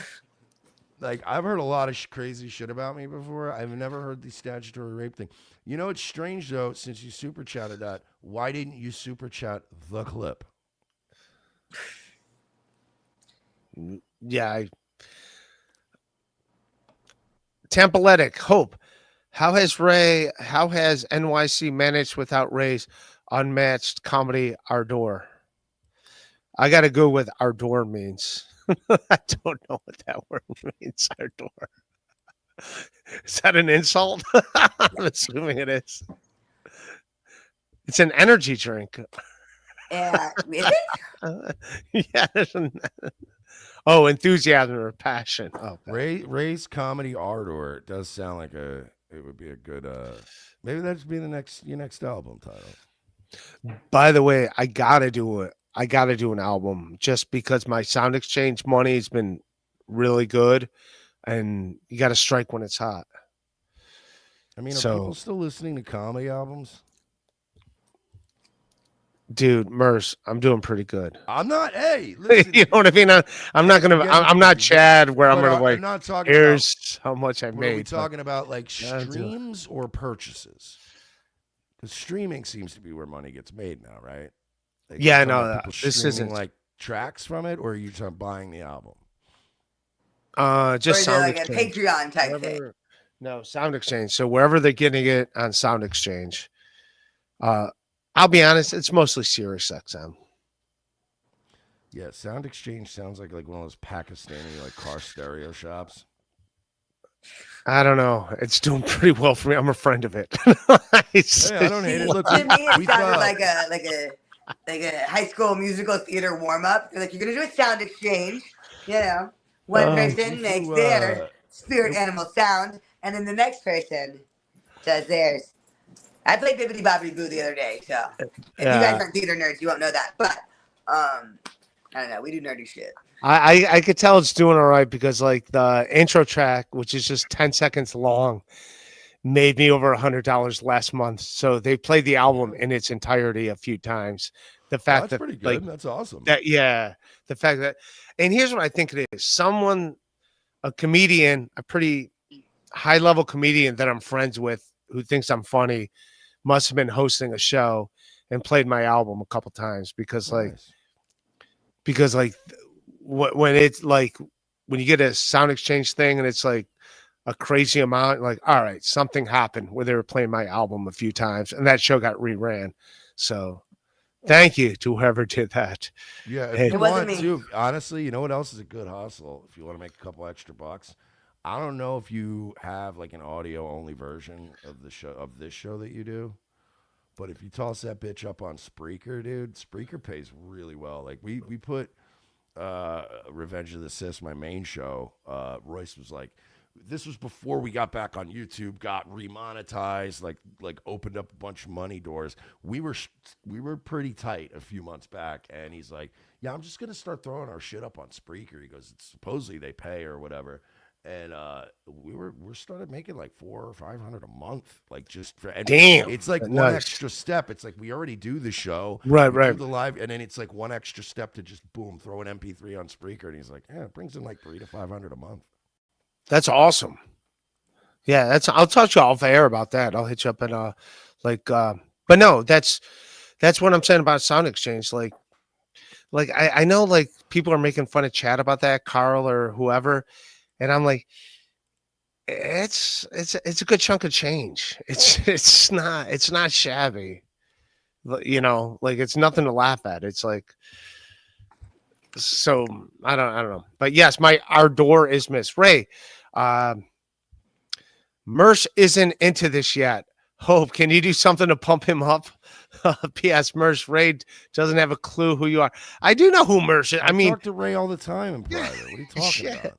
Like, I've heard a lot of crazy shit about me before. I've never heard the statutory rape thing. You know, it's strange, though, since you super chatted that. Why didn't you super chat the clip? Yeah. Tampaletic, Hope. How has NYC managed without Ray's unmatched comedy ardor? I got to go with ardor means. I don't know what that word means. Ardor. Is that an insult? I'm assuming it is. It's an energy drink. Yeah, is it? Yeah. Oh, enthusiasm or passion. Oh, Ray's comedy ardor does sound like it would be a good maybe that'd be your next album title. By the way, I gotta do it. I gotta do an album just because my Sound Exchange money's been really good, and you got to strike when it's hot. I mean, are people still listening to comedy albums? Dude, Merce, I'm doing pretty good. I'm not. Hey, listen, you know what I mean? I'm not gonna. I'm not Chad, where I'm gonna like. I'm not talking here's how much I made. Are we talking about like streams or purchases? Because streaming seems to be where money gets made now, right? Like, yeah, no, this isn't like tracks from it, or are you just buying the album? Just Sound like Exchange. A Patreon type thing. No, Sound Exchange. So wherever they're getting it on Sound Exchange, I'll be honest, it's mostly Sirius XM. Yeah, Sound Exchange sounds like one of those Pakistani like car stereo shops. I don't know. It's doing pretty well for me. I'm a friend of it. Hey, I don't hate it. Look, to me, it sounded like a high school musical theater warm up. Like you're gonna do a Sound Exchange, you know. One person makes their spirit animal sound, and then the next person does theirs. I played Bibbidi Bobbidi Boo the other day, so if you guys aren't theater nerds, you won't know that. But I don't know. We do nerdy shit. I could tell it's doing all right because like the intro track, which is just 10 seconds long, made me over $100 last month. So they played the album in its entirety a few times. The fact that's pretty good. That's awesome. The fact that, and here's what I think it is: a comedian, a pretty high level comedian that I'm friends with, who thinks I'm funny, must have been hosting a show and played my album a couple times because when it's like when you get a Sound Exchange thing and it's like a crazy amount, like, all right, something happened where they were playing my album a few times and that show got reran. So thank you to whoever did that. Yeah, if you want to, honestly, you know what else is a good hustle? If you want to make a couple extra bucks, I don't know if you have like an audio only version of the show, of this show that you do, But if you toss that bitch up on Spreaker, dude, Spreaker pays really well. Like we put Revenge of the Sis, my main show. Royce was like, this was before we got back on YouTube, got remonetized, like opened up a bunch of money doors. We were pretty tight a few months back, and he's like, yeah, I'm just gonna start throwing our shit up on Spreaker. He goes, it's supposedly they pay or whatever. And we started making like $400 or $500 a month, like just for. And damn, it's like one extra step. It's like we already do the show, right, do the live, and then it's like one extra step to just boom, throw an MP3 on Spreaker, and he's like, yeah, it brings in like $300 to $500 a month. That's awesome. Yeah, I'll talk to you off air about that. I'll hit you up and but no, that's what I'm saying about Sound Exchange. Like I know like people are making fun of Chad about that, Carl or whoever. And I'm like, it's a good chunk of change. It's not shabby, you know. Like it's nothing to laugh at. It's like, so I don't know. But yes, our door is missed. Ray, Mersh isn't into this yet. Hope, can you do something to pump him up? P.S. Mersh, Ray doesn't have a clue who you are. I do know who Mersh is. I mean, talk to Ray all the time in private. What are you talking about?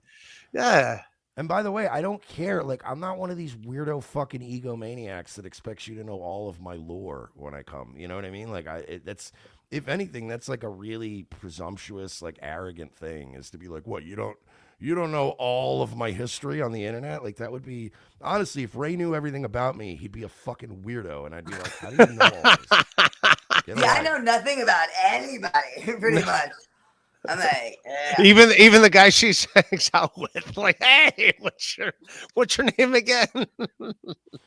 Yeah. And by the way, I don't care. Like, I'm not one of these weirdo fucking egomaniacs that expects you to know all of my lore when I come. You know what I mean? Like, that's, if anything, that's like a really presumptuous, like arrogant thing, is to be like, what, you don't know all of my history on the internet? Like, that would be, honestly, if Ray knew everything about me, he'd be a fucking weirdo. And I'd be like, how do you know all this? Yeah, I know nothing about anybody, pretty much. I'm like, yeah. Even the guy she hangs out with, like, hey, what's your name again?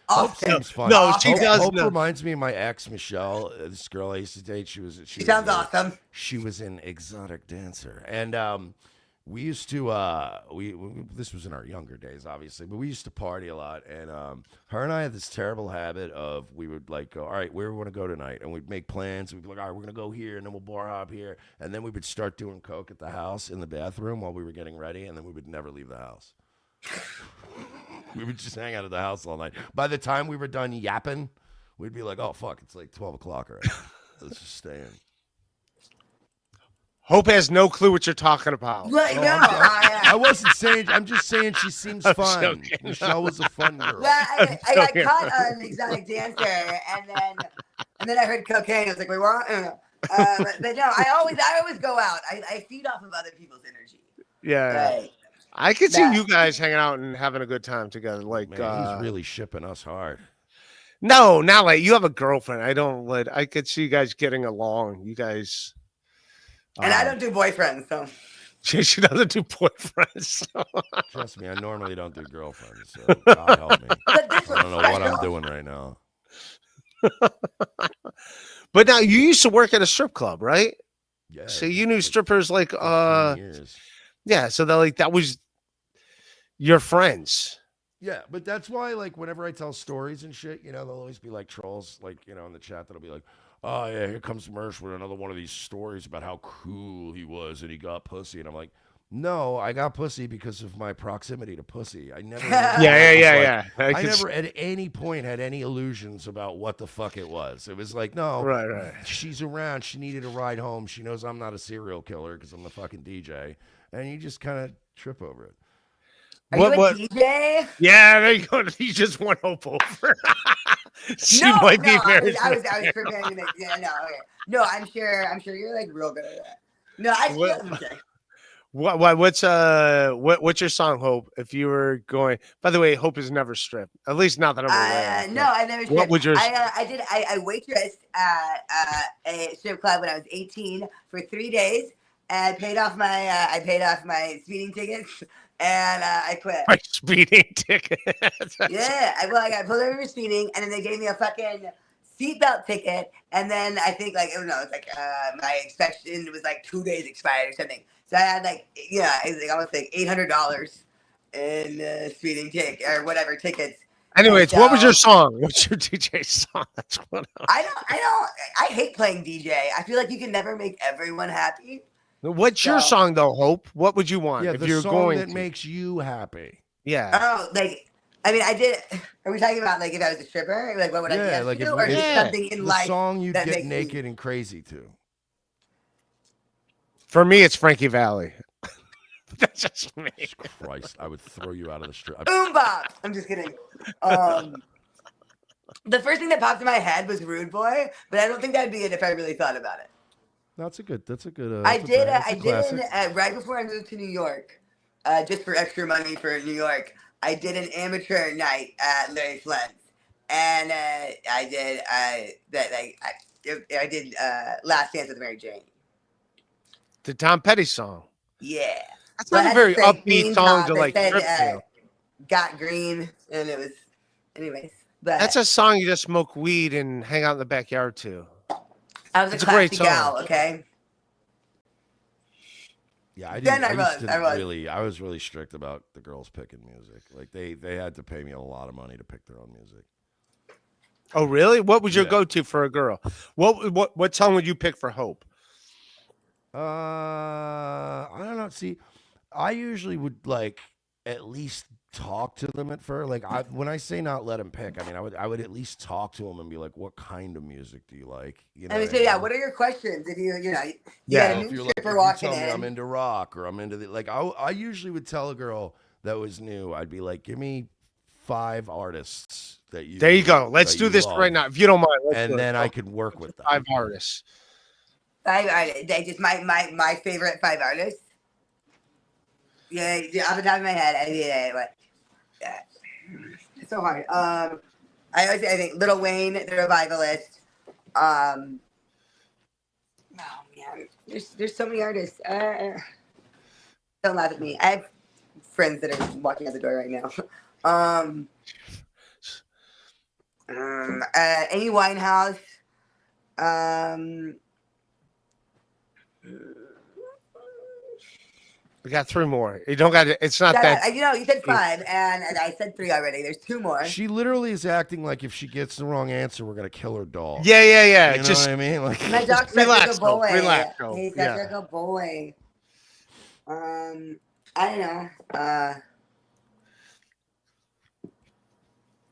Hope seems fun. No, she does. Hope reminds me of my ex, Michelle. This girl I used to date. She sounds awesome. She was an exotic dancer, and we used to we this was in our younger days, obviously, but we used to party a lot. And her and I had this terrible habit of, we would like go, all right, where we want to go tonight, and we'd make plans. We'd be like, all right, we're gonna go here, and then we'll bar hop here, and then we would start doing coke at the house in the bathroom while we were getting ready, and then we would never leave the house. We would just hang out at the house all night. By the time we were done yapping, we'd be like, oh fuck, it's like 12 o'clock already. Let's just stay in. Hope has no clue what you're talking about. Right, no, I wasn't saying. I'm just saying she seems fun. joking. Michelle was a fun girl. Well, I got caught an exotic dancer, and then I heard cocaine. I was like, wait, what? But no, I always go out. I feed off of other people's energy. Yeah. Right. I could see you guys hanging out and having a good time together. Like, man, he's really shipping us hard. No, not like you have a girlfriend. I could see you guys getting along. You guys. And I don't do boyfriends, so. She doesn't do boyfriends. So. Trust me, I normally don't do girlfriends. So God help me. I don't know what I'm doing right now. But now you used to work at a strip club, right? Yeah. So you knew strippers like years. Yeah, so that was your friends. Yeah, but that's why, like, whenever I tell stories and shit, you know, there'll always be like trolls, like, you know, in the chat that'll be like, oh yeah, here comes Mersh with another one of these stories about how cool he was and he got pussy. And I'm like, no, I got pussy because of my proximity to pussy. I never Yeah. I never at any point had any illusions about what the fuck it was. It was like, no, right. She's around, she needed a ride home, she knows I'm not a serial killer because I'm the fucking DJ. And you just kind of trip over it. Are you a DJ? Yeah, there you go. You just won Hope over. Might be very. I was preparing to. Yeah, no, okay. No, I'm sure you're like real good at that. No, what's your song, Hope? If you were going, by the way, Hope is never stripped. At least not that I'm aware of. No, I never. What would yours? I waitressed at a strip club when I was 18 for 3 days, and I paid off my speeding tickets. And I quit. My speeding ticket. Yeah, I got pulled over for speeding, and then they gave me a fucking seatbelt ticket. And then I think like my inspection was like 2 days expired or something. So I had like it was like almost like $800 in speeding ticket or whatever tickets. Anyways, what was your song? What's your DJ song? That's what I hate playing DJ. I feel like you can never make everyone happy. What's your song though, Hope? What would you want if you're song going that makes you happy? Yeah. Oh, like I mean, I did. Are we talking about like if I was a stripper, like what would I Yeah, dance like to, if or you, just Yeah. something in the life song you'd that get makes naked me? and crazy to. For me, it's Frankie Valley. That's just me. Christ, I would throw you out of the strip. Boom bop. I'm just kidding. The first thing that popped in my head was Rude Boy, but I don't think that'd be it if I really thought about it. That's a good. That's a good. I That's a did. bang. That's I a did classic. right before I moved to New York, just for extra money for New York. I did an amateur night at Larry Flint's, and I did that. Like I did Last Dance with Mary Jane. The Tom Petty song. Yeah. That's Well, not I a had to very say upbeat green song top. to It like said trip to. got green, and it was, anyways. But That's a song you just smoke weed and hang out in the backyard to. I was It's a a great classy song. gal. Okay. Yeah, I Then didn't. I used to was. really. I was really strict about the girls picking music. Like they had to pay me a lot of money to pick their own music. Oh, really? What was your Yeah. go-to for a girl? What song would you pick for Hope? I don't know. See, I usually would like at least talk to them at first. Like when I say not let them pick, I mean I would at least talk to them and be like, "What kind of music do you like?" You know. I mean, what so I yeah, mean? what are your questions? If you Yeah. got a So if new you're like, stripper if you walking tell me I'm in, into rock or I'm into the like, I usually would tell a girl that was new. I'd be like, "Give me 5 artists that you." There you go. Let's that do you this love, right now, if you don't mind. Let's do and it. then Go. I could work with them. 5 artists. 5 artists. They just my favorite 5 artists. Yeah, off the top of my head, I mean, what? Yeah. It's so hard. I always say I think Lil Wayne, the revivalist. Oh man, there's so many artists. Don't laugh at me. I have friends that are walking out the door right now. Amy Winehouse. We got 3 more. You don't got it. It's not Shut that. up. You know, you said 5, and I said 3 already. There's 2 more. She literally is acting like if she gets the wrong answer, we're gonna kill her dog. Yeah. You know Just what I mean? Like, My dog's such a relax, good boy. relax, Hope. He's such Yeah. a good boy. I don't know.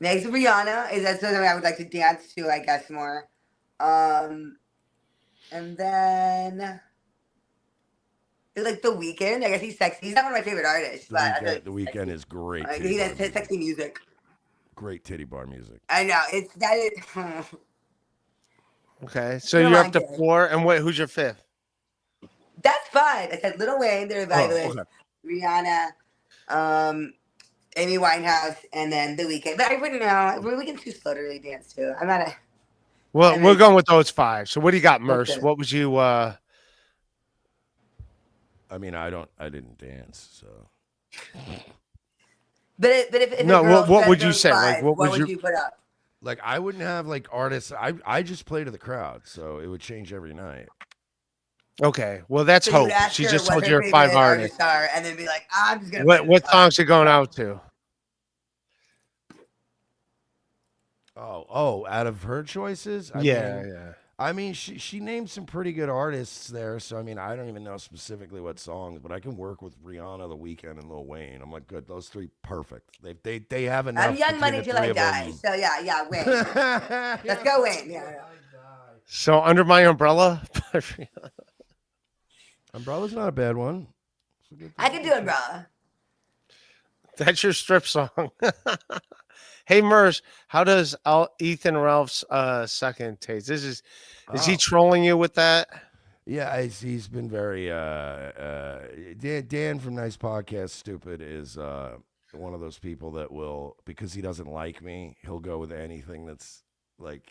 Next, Rihanna is that's something I would like to dance to, I guess more. And then like The Weeknd. I guess he's sexy. He's not one of my favorite artists, but I feel like the he's weekend sexy. is great. Like, titty he bar does music. sexy music. Great titty bar music. I know it's that is. Okay. So Come you're on, up to kid. 4, and who's your 5th? That's 5. I said Lil Wayne, the revivalist, okay. Rihanna, Amy Winehouse, and then The Weeknd. But I wouldn't know. The Weeknd's too slow to really dance to. I'm not a. Well, And we're then- going with those 5. So what do you got, Mersh? Okay. What was you? I mean, I didn't dance, so. But if No, a girl what said would you those say? Like, 5, what what was would your- you put up? Like, I wouldn't have like artists. I just play to the crowd, so it would change every night. Okay. Well, that's So you'd Hope. ask She her just what told her you her favorite 5 artists. are, and then be like, I'm just gonna. What songs you going out to? Oh, out of her choices, Yeah. I mean, she named some pretty good artists there, so I mean, I don't even know specifically what songs, but I can work with Rihanna, The Weeknd, and Lil Wayne. I'm like, good, those 3 perfect. They have enough. I'm young between money the till 3 I of die. them. So yeah, Wayne. Let's go, Wayne. Yeah. So under my umbrella. Umbrella's not a bad one. It's a good I can do Umbrella. That's your strip song. Hey, Mersh, how does Ethan Ralph's second taste? Is he trolling you with that? Yeah, he's been very Dan from Nice Podcast Stupid is one of those people that will, because he doesn't like me, he'll go with anything that's like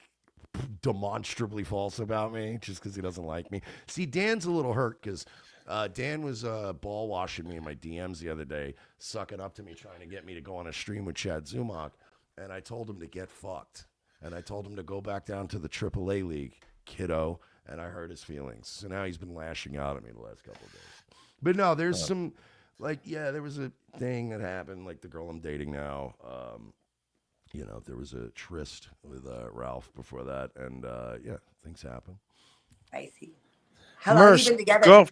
demonstrably false about me just because he doesn't like me. See, Dan's a little hurt because Dan was ball washing me in my DMs the other day, sucking up to me, trying to get me to go on a stream with Chad Zumach, and I told him to get fucked, and I told him to go back down to the AAA league, kiddo, and I hurt his feelings. So now he's been lashing out at me the last couple of days. But no, there's some, like, yeah, there was a thing that happened, like the girl I'm dating now. You know, there was a tryst with Ralph before that, and yeah, things happen. I see. How long have you been together?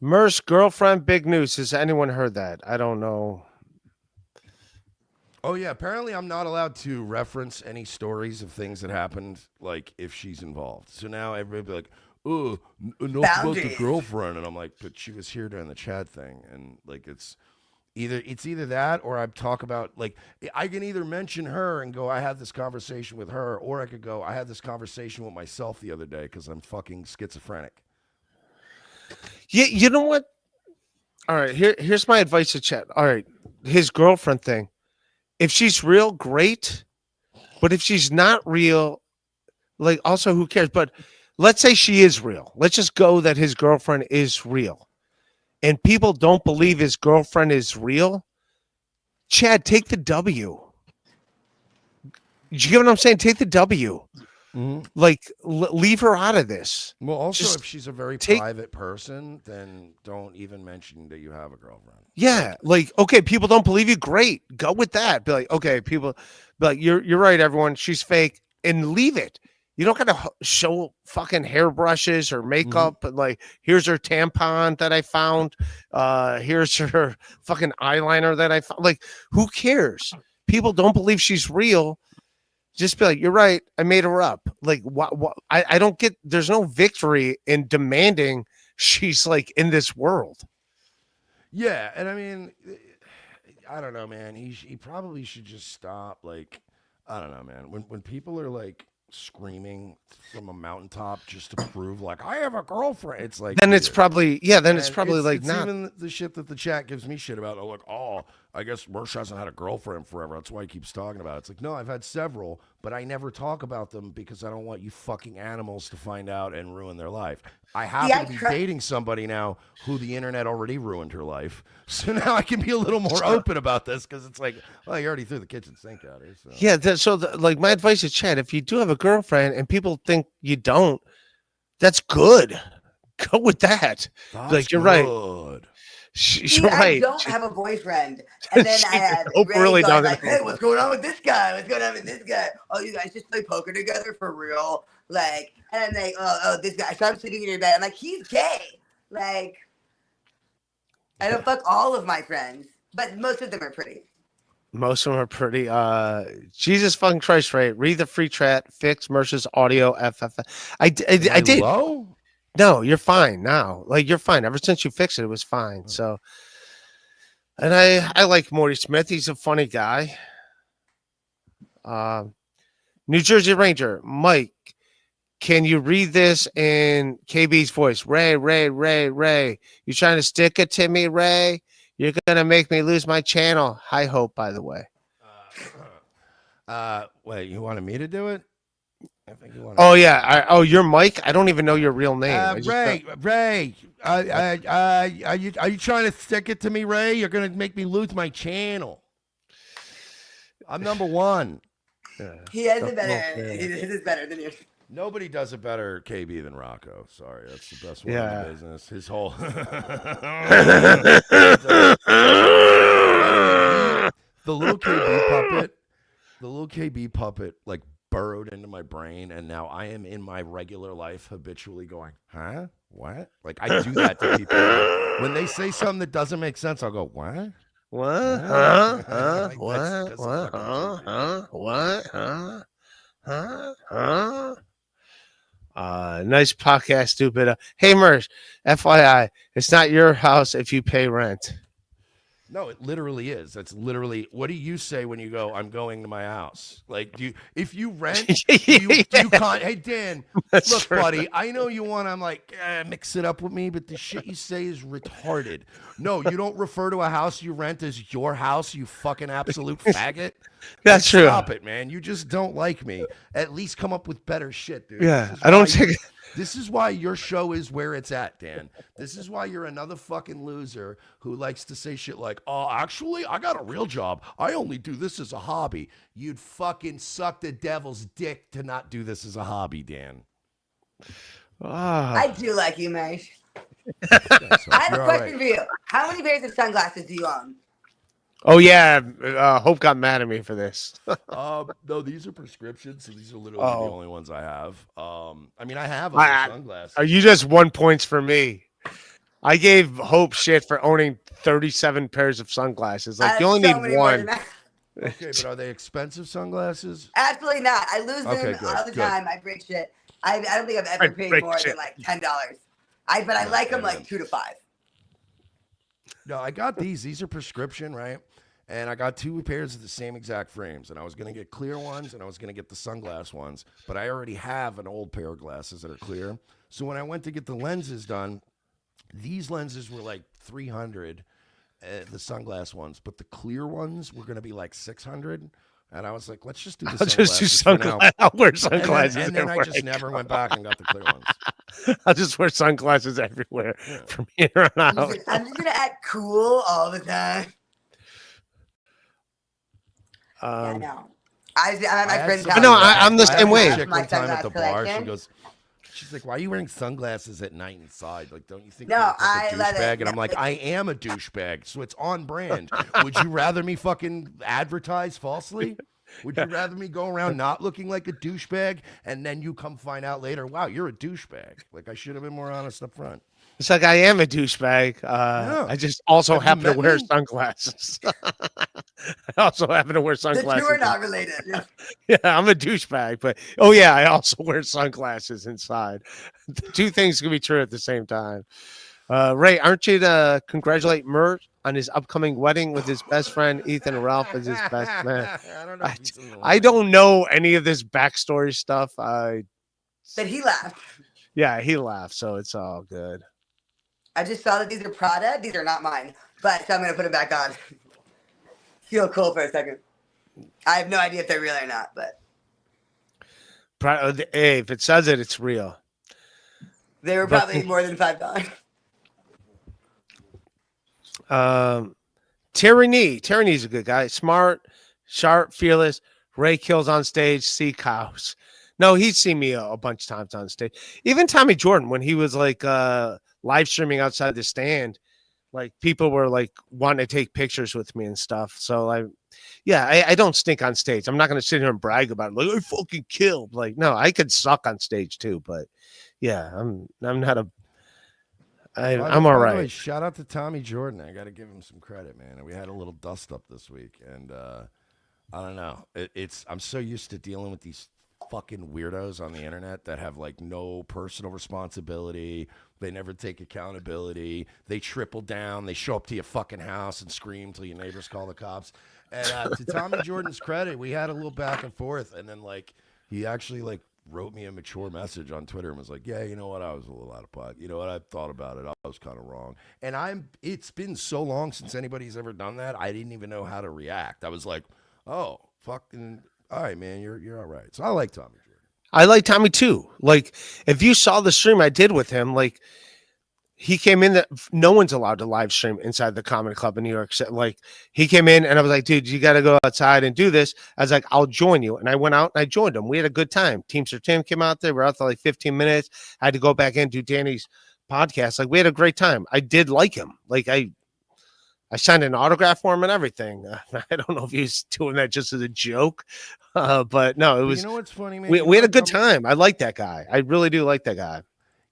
Mersh, girlfriend, big news. Has anyone heard that? I don't know. Oh yeah, apparently I'm not allowed to reference any stories of things that happened, like if she's involved. So now everybody be like, "Oh, enough about the Boundaries. girlfriend," and I'm like, "But she was here during the Chad thing," and like it's either that or I talk about like I can either mention her and go, "I had this conversation with her," or I could go, "I had this conversation with myself the other day because I'm fucking schizophrenic." Yeah, you know what? All right, here's my advice to Chad. All right, his girlfriend thing. If she's real, great. But if she's not real, like also who cares? But let's say she is real. Let's just go that his girlfriend is real. And people don't believe his girlfriend is real. Chad, take the W. You get what I'm saying? Take the W. Like, leave her out of this. Well, also, Just if she's a very private person, then don't even mention that you have a girlfriend. Yeah, like okay, people don't believe you. Great, go with that. Be like, okay, people, be like, you're right, everyone. She's fake, and leave it. You don't gotta show fucking hairbrushes or makeup. But like, here's her tampon that I found. Here's her fucking eyeliner that I found. Like, who cares? People don't believe she's real. Just be like, you're right. I made her up. Like, what? I don't get. There's no victory in demanding she's like in this world. Yeah, and I mean, I don't know, man. He probably should just stop. Like, I don't know, man. When people are like screaming from a mountaintop just to prove like I have a girlfriend, it's like then it's weird. probably And it's probably like it's not. even the shit that the chat gives me shit about. Oh, like, oh, I guess Mersh hasn't had a girlfriend forever. That's why he keeps talking about it. It's like, no, I've had several, but I never talk about them because I don't want you fucking animals to find out and ruin their life. I happen to be dating somebody now who the internet already ruined her life. So now I can be a little more open about this because it's like, well, you already threw the kitchen sink at her. So. Yeah, like my advice is, Chad, if you do have a girlfriend and people think you don't, that's good. Go with that. That's like you're good. right. You're right. I don't have a boyfriend, and then I had really going don't. like, "Hey, what's going on with this guy? What's going on with this guy? Oh, you guys just play poker together for real?" Like, and I'm like, "Oh, this guy." So I'm sitting in your bed. I'm like, "He's gay." Like, I don't fuck all of my friends, but most of them are pretty. Most of them are pretty. Jesus fucking Christ, right? Read the free chat. Fix Mersh's audio. I did. Low? No, you're fine now. Like you're fine. Ever since you fixed it, it was fine. So, and I like Morty Smith. He's a funny guy. New Jersey Ranger Mike, can you read this in KB's voice? Ray, you trying to stick it to me, Ray? You're gonna make me lose my channel. High hope, by the way. Wait, you wanted me to do it? I think you wanted. Oh yeah. You're Mike. I don't even know your real name. Ray. Are you trying to stick it to me, Ray? You're gonna make me lose my channel. I'm number one. Yeah. He has it better. His is better than yours. Nobody does it better, KB, than Rocco. Sorry, that's the best one in the business. His whole the little KB puppet, like burrowed into my brain, and now I am in my regular life habitually going, huh? What? Like I do that to people when they say something that doesn't make sense. I'll go, what? What? Huh? Nice podcast, stupid. Hey, Mersh, FYI, it's not your house if you pay rent. No, it literally is. That's literally. What do you say when you go, I'm going to my house? Like, if you rent, you can't. Hey, Dan, look, true. buddy, I know you want to, I'm like, mix it up with me, but the shit you say is retarded. No, you don't refer to a house you rent as your house, you fucking absolute faggot. That's true. Stop it, man. You just don't like me. At least come up with better shit, dude. Yeah, I don't think. This is why your show is where it's at, Dan. This is why you're another fucking loser who likes to say shit like, oh, actually, I got a real job. I only do this as a hobby. You'd fucking suck the devil's dick to not do this as a hobby, Dan. I do like you, Mersh. I have a question for you. How many pairs of sunglasses do you own? Oh, yeah. Hope got mad at me for this. No, these are prescriptions, so these are literally the only ones I have. I mean, I have other sunglasses. You just 1 point for me. I gave Hope shit for owning 37 pairs of sunglasses. Like, you only need one. Okay, but are they expensive sunglasses? Absolutely not. I lose them Okay, good, all the good. time. I break shit. I don't think I've ever paid break more shit. than like $10. But I No, like them amen. like $2 to $5. No, I got these. These are prescription, right? And I got 2 pairs of the same exact frames. And I was going to get clear ones and I was going to get the sunglass ones. But I already have an old pair of glasses that are clear. So when I went to get the lenses done, these lenses were like 300, the sunglass ones. But the clear ones were going to be like 600. And I was like, let's just do the I'll just do sunglasses for now. sunglasses. I'll wear sunglasses. And then I everywhere just go. never went back and got the clear ones. I'll just wear sunglasses everywhere Yeah. from here on out. I'm just gonna act cool all the time. I know. I'm at my I had friend's some- house. No, I'm the I had same a way. chick My one time at the sunglass bar. She collection. goes, she's like, "Why are you wearing sunglasses at night inside? Like, don't you think No, you look like I a love it. douchebag?" And I'm like, "I am a douchebag, so it's on brand. Would you rather me fucking advertise falsely? Would you rather me go around not looking like a douchebag and then you come find out later, wow, you're a douchebag? Like, I should have been more honest up front." It's like I am a douchebag. I just also Have you happen to met wear me? sunglasses. I also happen to wear The sunglasses. two are not related. Yeah, I'm a douchebag, but oh yeah, I also wear sunglasses inside. The 2 things can be true at the same time. Ray, aren't you to congratulate Mersh on his upcoming wedding with his best friend Ethan Ralph as his best man? I don't know. If he's in the I line. don't know any of this backstory stuff. But he laughed. Yeah, he laughed, so it's all good. I just saw that these are Prada. These are not mine. But so I'm gonna put them back on. Feel cool for a second. I have no idea if they're real or not, but Hey, if it says it, it's real. they were probably more than $5. Tyranny's a good guy. Smart, sharp, fearless. Ray kills on stage. See cows. No, he's seen me a bunch of times on stage. Even Tommy Jordan, when he was like live streaming outside the stand, like people were like wanting to take pictures with me and stuff. So I don't stink on stage. I'm not going to sit here and brag about it. Like I fucking killed. Like no, I could suck on stage too. But yeah, I'm not a. I'm all By the right. way, shout out to Tommy Jordan. I got to give him some credit, man. We had a little dust up this week, and I don't know. I'm so used to dealing with these fucking weirdos on the internet that have like no personal responsibility. They never take accountability. They triple down. They show up to your fucking house and scream till your neighbors call the cops. And to Tommy Jordan's credit, we had a little back and forth, and then like he actually like wrote me a mature message on Twitter and was like, "Yeah, you know what? I was a little out of pot. You know what? I thought about it. I was kind of wrong." And it's been so long since anybody's ever done that. I didn't even know how to react. I was like, "Oh, fucking all right, man. You're all right." So I like Tommy Jordan. I like Tommy too. Like if you saw the stream I did with him, like he came in that no one's allowed to live stream inside the comedy club in New York. So, like he came in and I was like, "Dude, you got to go outside and do this." I was like, "I'll join you." And I went out and I joined him. We had a good time. Teamster Tim came out there. We're out there like 15 minutes. I had to go back in do Danny's podcast. Like we had a great time. I did like him. Like I signed an autograph for him and everything. I don't know if he's doing that just as a joke, but no, it was. You know what's funny, man? We had a good time. I like that guy. I really do like that guy.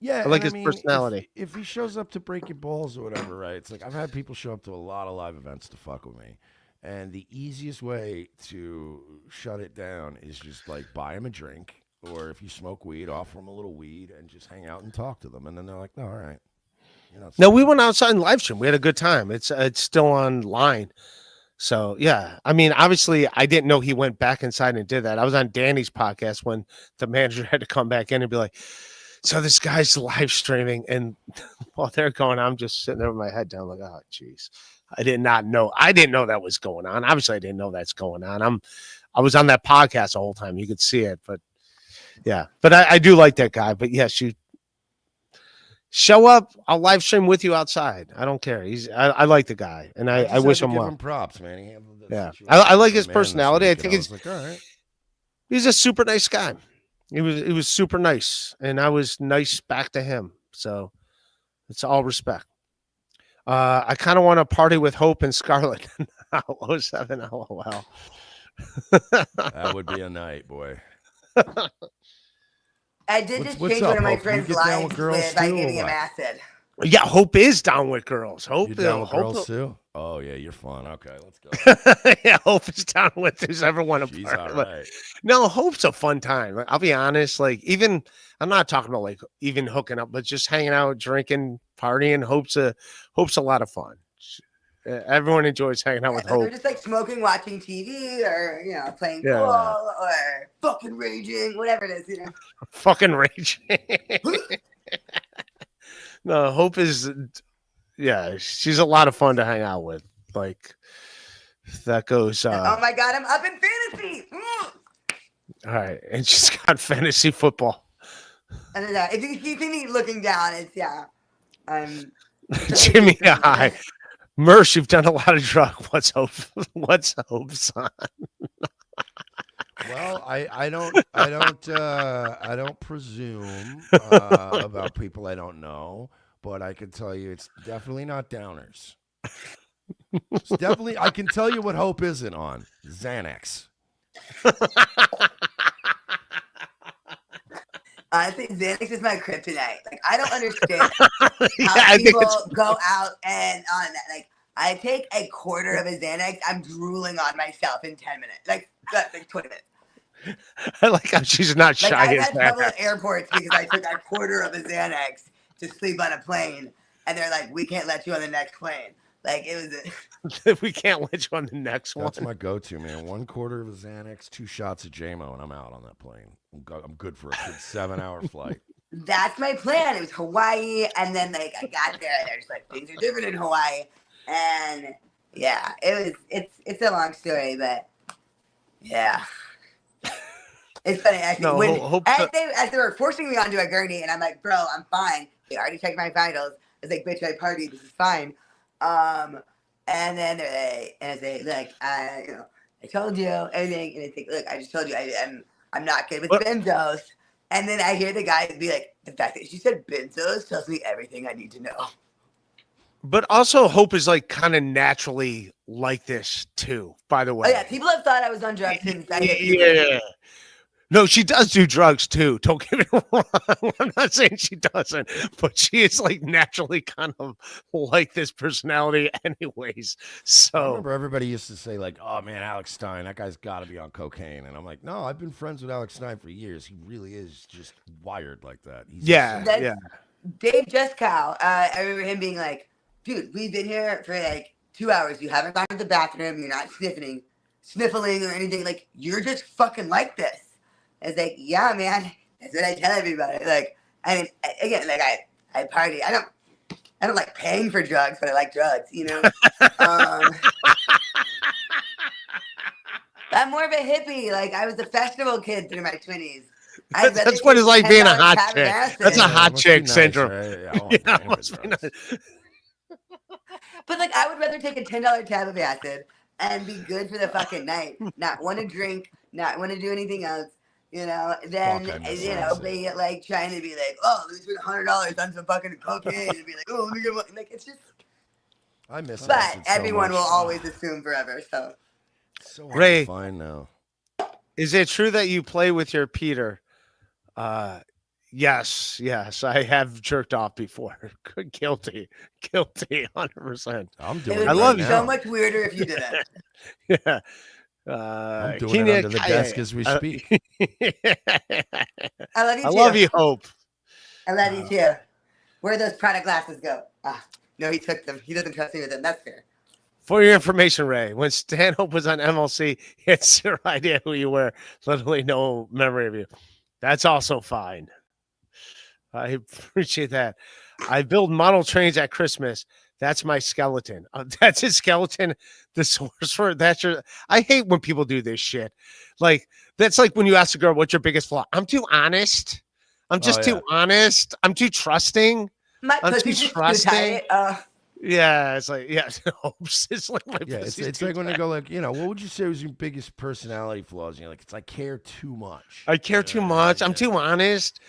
Yeah, I like and his personality. If he shows up to break your balls or whatever, right? It's like I've had people show up to a lot of live events to fuck with me. And the easiest way to shut it down is just like buy him a drink, or if you smoke weed, offer him a little weed and just hang out and talk to them. And then they're like, "No, all right." No, we went outside and live stream. We had a good time. It's still online. So yeah, I mean, obviously, I didn't know he went back inside and did that. I was on Danny's podcast when the manager had to come back in and be like, "So this guy's live streaming," and while they're going, I'm just sitting there with my head down, like, "Oh, jeez, I did not know. I didn't know that was going on. Obviously, I didn't know that's going on. I was on that podcast the whole time. You could see it, but yeah, but I do like that guy. But yes, you show up. I'll live stream with you outside. I don't care. I like the guy, and I wish him well. Give him props, man. He handled the Yeah, situation I like like a his man this personality. I week, think and was like, all right. he's a super nice guy. He was super nice, and I was nice back to him. So it's all respect. I kind of want to party with Hope and Scarlett. 07 LOL. That would be a night, boy. I did just What's change up, one of my Hope? You friend's get down with lives girls by too, or giving him what? acid. Yeah, Hope is down with girls. Hope, You're down with Hope, girls too? Oh yeah, you're fun. Okay, let's go. yeah, Hope is down with who's ever want to She's part. all But right. no, Hope's a fun time. Like, I'll be honest. Like, even I'm not talking about like even hooking up, but just hanging out, drinking, partying. Hope's a lot of fun. Everyone enjoys hanging out with So they're Hope. just like smoking, watching TV, or playing pool, Yeah, or fucking raging, whatever it is. fucking rage. No, Hope is. Yeah, she's a lot of fun to hang out with. Like that goes. Oh my god, I'm up in fantasy. All right, and she's got fantasy football. And then, if you see me looking down, it's I'm Jimmy High. Mersh, you've done a lot of drug. What's Hope? What's Hope's on? Well, I don't presume about people I don't know, but I can tell you it's definitely not downers. It's definitely I can tell you what Hope isn't on. Xanax. Honestly, Xanax is my kryptonite. Like, I don't understand Yeah, how I think people it's go out and on that. Like, I take a quarter of a Xanax, I'm drooling on myself in 10 minutes. Like 20 minutes. I like how she's not Like, shy I've as had trouble that. at airports because I took a quarter of a Xanax to sleep on a plane, and they're like, "We can't let you on the next plane." Like, it was We can't let you on the next one. That's my go-to, man. 1/4 of a Xanax, 2 shots of JMO, and I'm out on that plane. I'm good for a good 7-hour flight. that's my plan. It was Hawaii, and then like I got there, and they're just like, things are different in Hawaii, and yeah, it's a long story, but yeah. It's funny actually. No, When Hope. as they were forcing me onto a gurney, and I'm like, bro, I'm fine. They already checked my vitals. It's like, bitch, I partied. This is fine. And then I say, look, I told you everything, and it's like, look, I just told you I'm not good with What? benzos. And then I hear the guy be like, the fact that she said benzos tells me everything I need to know. But also, Hope is like kind of naturally like this too. By the Oh way, yeah, people have thought I was on drugs since I hit puberty. yeah. No, she does do drugs too. Don't get me wrong. I'm not saying she doesn't, but she is like naturally kind of like this personality, anyways. I So remember everybody used to say, like, oh, man, Alex Stein, that guy's got to be on cocaine. And I'm like, no, I've been friends with Alex Stein for years. He really is just wired like that. He's yeah, insane. That's yeah. Dave Juskow. I remember him being like, dude, we've been here for like 2 hours. You haven't gone to the bathroom. You're not sniffling or anything. Like, you're just fucking like this. It's like, yeah, man. That's what I tell everybody. Like, I mean, again, like I party. I don't like paying for drugs, but I like drugs, I'm more of a hippie. Like, I was a festival kid through my 20s. That's what it's like being a hot chick. That's a Yeah, hot it must chick be nice, syndrome. right? Yeah, I want Yeah, paying for must be drugs. nice. But like, I would rather take a $10 tab of acid and be good for the fucking night. Not want to drink, not want to do anything else. Then Fuck, I miss be acid. like trying to be like, oh, let me spend $100 on some fucking cocaine, and be like, oh, let me get like it's just. I miss But acid so everyone much. will always assume forever. So It's so hard Ray. to find now. Is it true that you play with your Peter? Yes, I have jerked off before. Guilty, 100%. I'm it doing would it I be love right you. so now. much weirder if you didn't. Yeah. I'm doing Kenya it under the Kaya. desk as we speak. I love you I too. love you, Hope. I love you too. Where those product glasses go? No, he took them. He doesn't trust me with them. That's fair. For your information, Ray, when Stanhope was on MLC, he had zero idea who you were, literally no memory of you. That's also fine. I appreciate that. I build model trains at Christmas. That's my skeleton. That's his skeleton. The source for it. That's your. I hate when people do this shit. Like, that's like when you ask a girl, "What's your biggest flaw?" I'm too honest. I'm just too honest. I'm too trusting. My I'm too pussy's just too trusting. tight. Yeah, it's like it's like my Yeah, pussy's it's too like when they tight. go like, what would you say was your biggest personality flaws? And you're like, it's I care too much. I care too much. I'm too honest.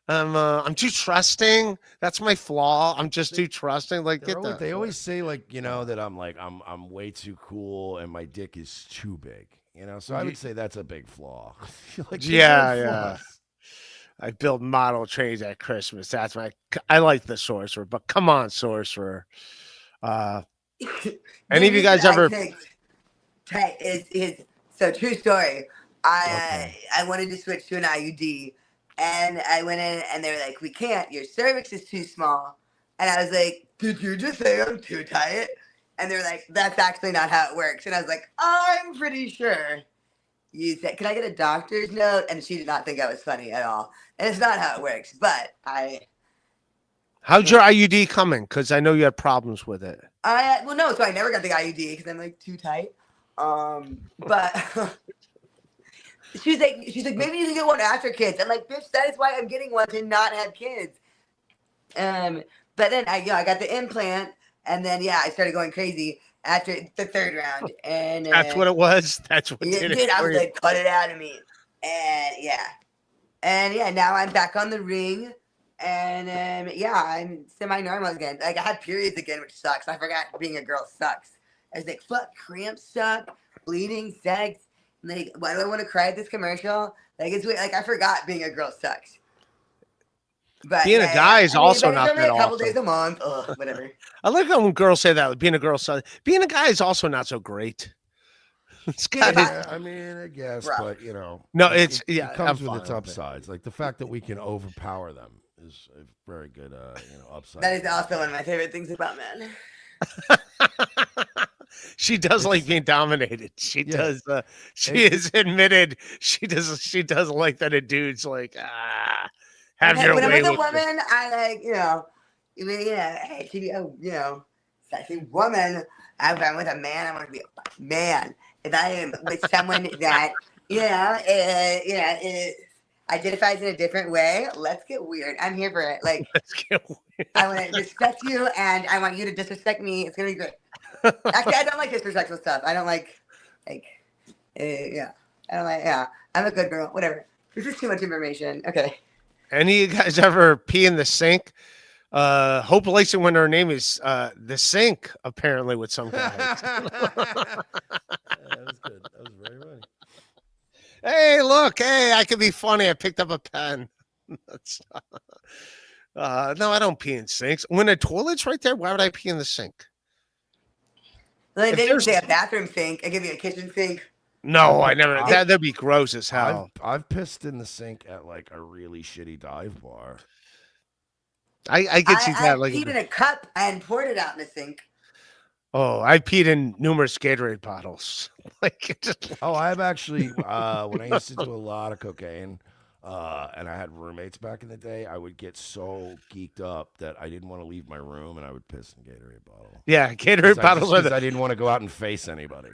I'm too trusting. That's my flaw. I'm just too trusting. Like, They always say like, that I'm way too cool and my dick is too big. So I would say that's a big flaw. Like, Yeah. I build model trains at Christmas. That's I like the sorcerer, but come on, sorcerer. Uh, The any of you reason guys I ever? picked Ted is so true story. Okay. I wanted to switch to an IUD, and I went in, and they were like, "We can't. Your cervix is too small." And I was like, "Did you just say I'm too tight?" And they're like, "That's actually not how it works." And I was like, "I'm pretty sure." You said, "Can I get a doctor's note?" And she did not think I was funny at all. And it's not how it works. But How's your IUD coming? Because I know you had problems with it. well, no. So I never got the IUD because I'm like too tight. But she's like, maybe you can get one after kids. I'm like, bitch, that is why I'm getting one to not have kids. But then I got the implant, and then I started going crazy after the third round, and That's what it was. That's what yeah, did dude, it I for was you. like, cut it out of me, and now I'm back on the ring, and I'm semi-normal again. Like I had periods again, which sucks. I forgot being a girl sucks. I was like, fuck, cramps suck, bleeding sucks. Like, why do I want to cry at this commercial? Like, it's weird. Like I forgot being a girl sucks. But Being a guy is I mean, also but it's not only that a couple awesome. days a month. Ugh, whatever. I like how when girls say that. Being a girl, being a guy is also not so great. It's Dude, got Yeah, I mean, I guess, Bro. but you know, No, it I'm comes with fine its with it. upsides. Like the fact that we can overpower them is a very good, upside. That is also one of my favorite things about men. She does like being dominated. She Yeah. does. She is admitted. She does. She does like that. A dude's like, have your When I'm way with a with me. woman, I like, hey, to be a, sexy woman. If I'm with a man, I want to be a man. If I am with someone that, identifies in a different way, let's get weird. I'm here for it. Like, Let's get weird. I want to respect you, and I want you to disrespect me. It's gonna be great. Actually, I don't like disrespectful stuff. I don't like, I don't like, I'm a good girl. Whatever. This is too much information. Okay. Any of you guys ever pee in the sink? Hope Lacey, when her name is the sink, apparently with some guys. That was good. That was very funny. Hey, look, hey, I can be funny. I picked up a pen. No, I don't pee in sinks. When the toilet's right there, why would I pee in the sink? Like, If they didn't there's- say a bathroom sink. I give you a kitchen sink. No, I never. That'd be gross as hell. I've pissed in the sink at like a really shitty dive bar. I could see I that. Like, peed in a cup and poured it out in the sink. oh, I peed in numerous Gatorade bottles. Like, it just, Oh, I've actually when I used to do a lot of cocaine, and I had roommates back in the day, I would get so geeked up that I didn't want to leave my room, and I would piss in a Gatorade bottle. yeah, Gatorade bottles are Because I didn't want to go out and face anybody.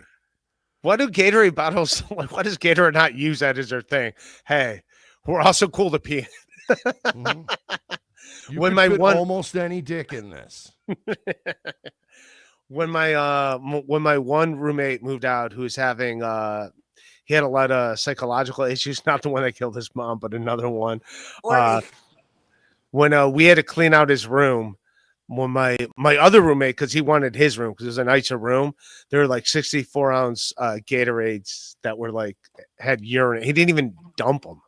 What do Gatorade bottles? Like, what does Gatorade not use that as their thing? Hey, we're also cool to pee. Mm-hmm. You When could my fit one- almost any dick in this. When my one roommate moved out, who was having he had a lot of psychological issues, not the one that killed his mom, but another one. Or When we had to clean out his room, when my other roommate, because he wanted his room because it was a nicer room, there were like 64-ounce Gatorades that were like had urine. He didn't even dump them,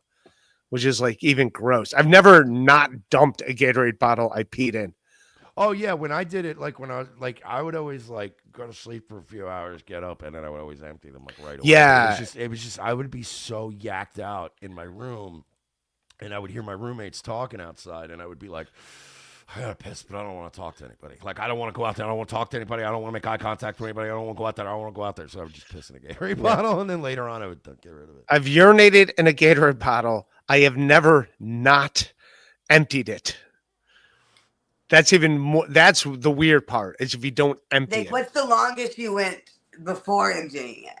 which is like even gross. I've never not dumped a Gatorade bottle I peed in. Oh yeah, when I did it, like when I was like, I would always like go to sleep for a few hours, get up, and then I would always empty them like right away. Yeah. it was just I would be so yacked out in my room, and I would hear my roommates talking outside, and I would be like, I gotta piss, but I don't want to talk to anybody. Like I don't want to go out there. I don't want to talk to anybody. I don't want to make eye contact with anybody. I don't want to go out there. I don't want to go out there. So I would just piss in a Gatorade bottle, and then later on I would get rid of it. I've urinated in a Gatorade bottle. I have never not emptied it. That's even more. That's the weird part is if you don't empty it. what's the longest you went before emptying it?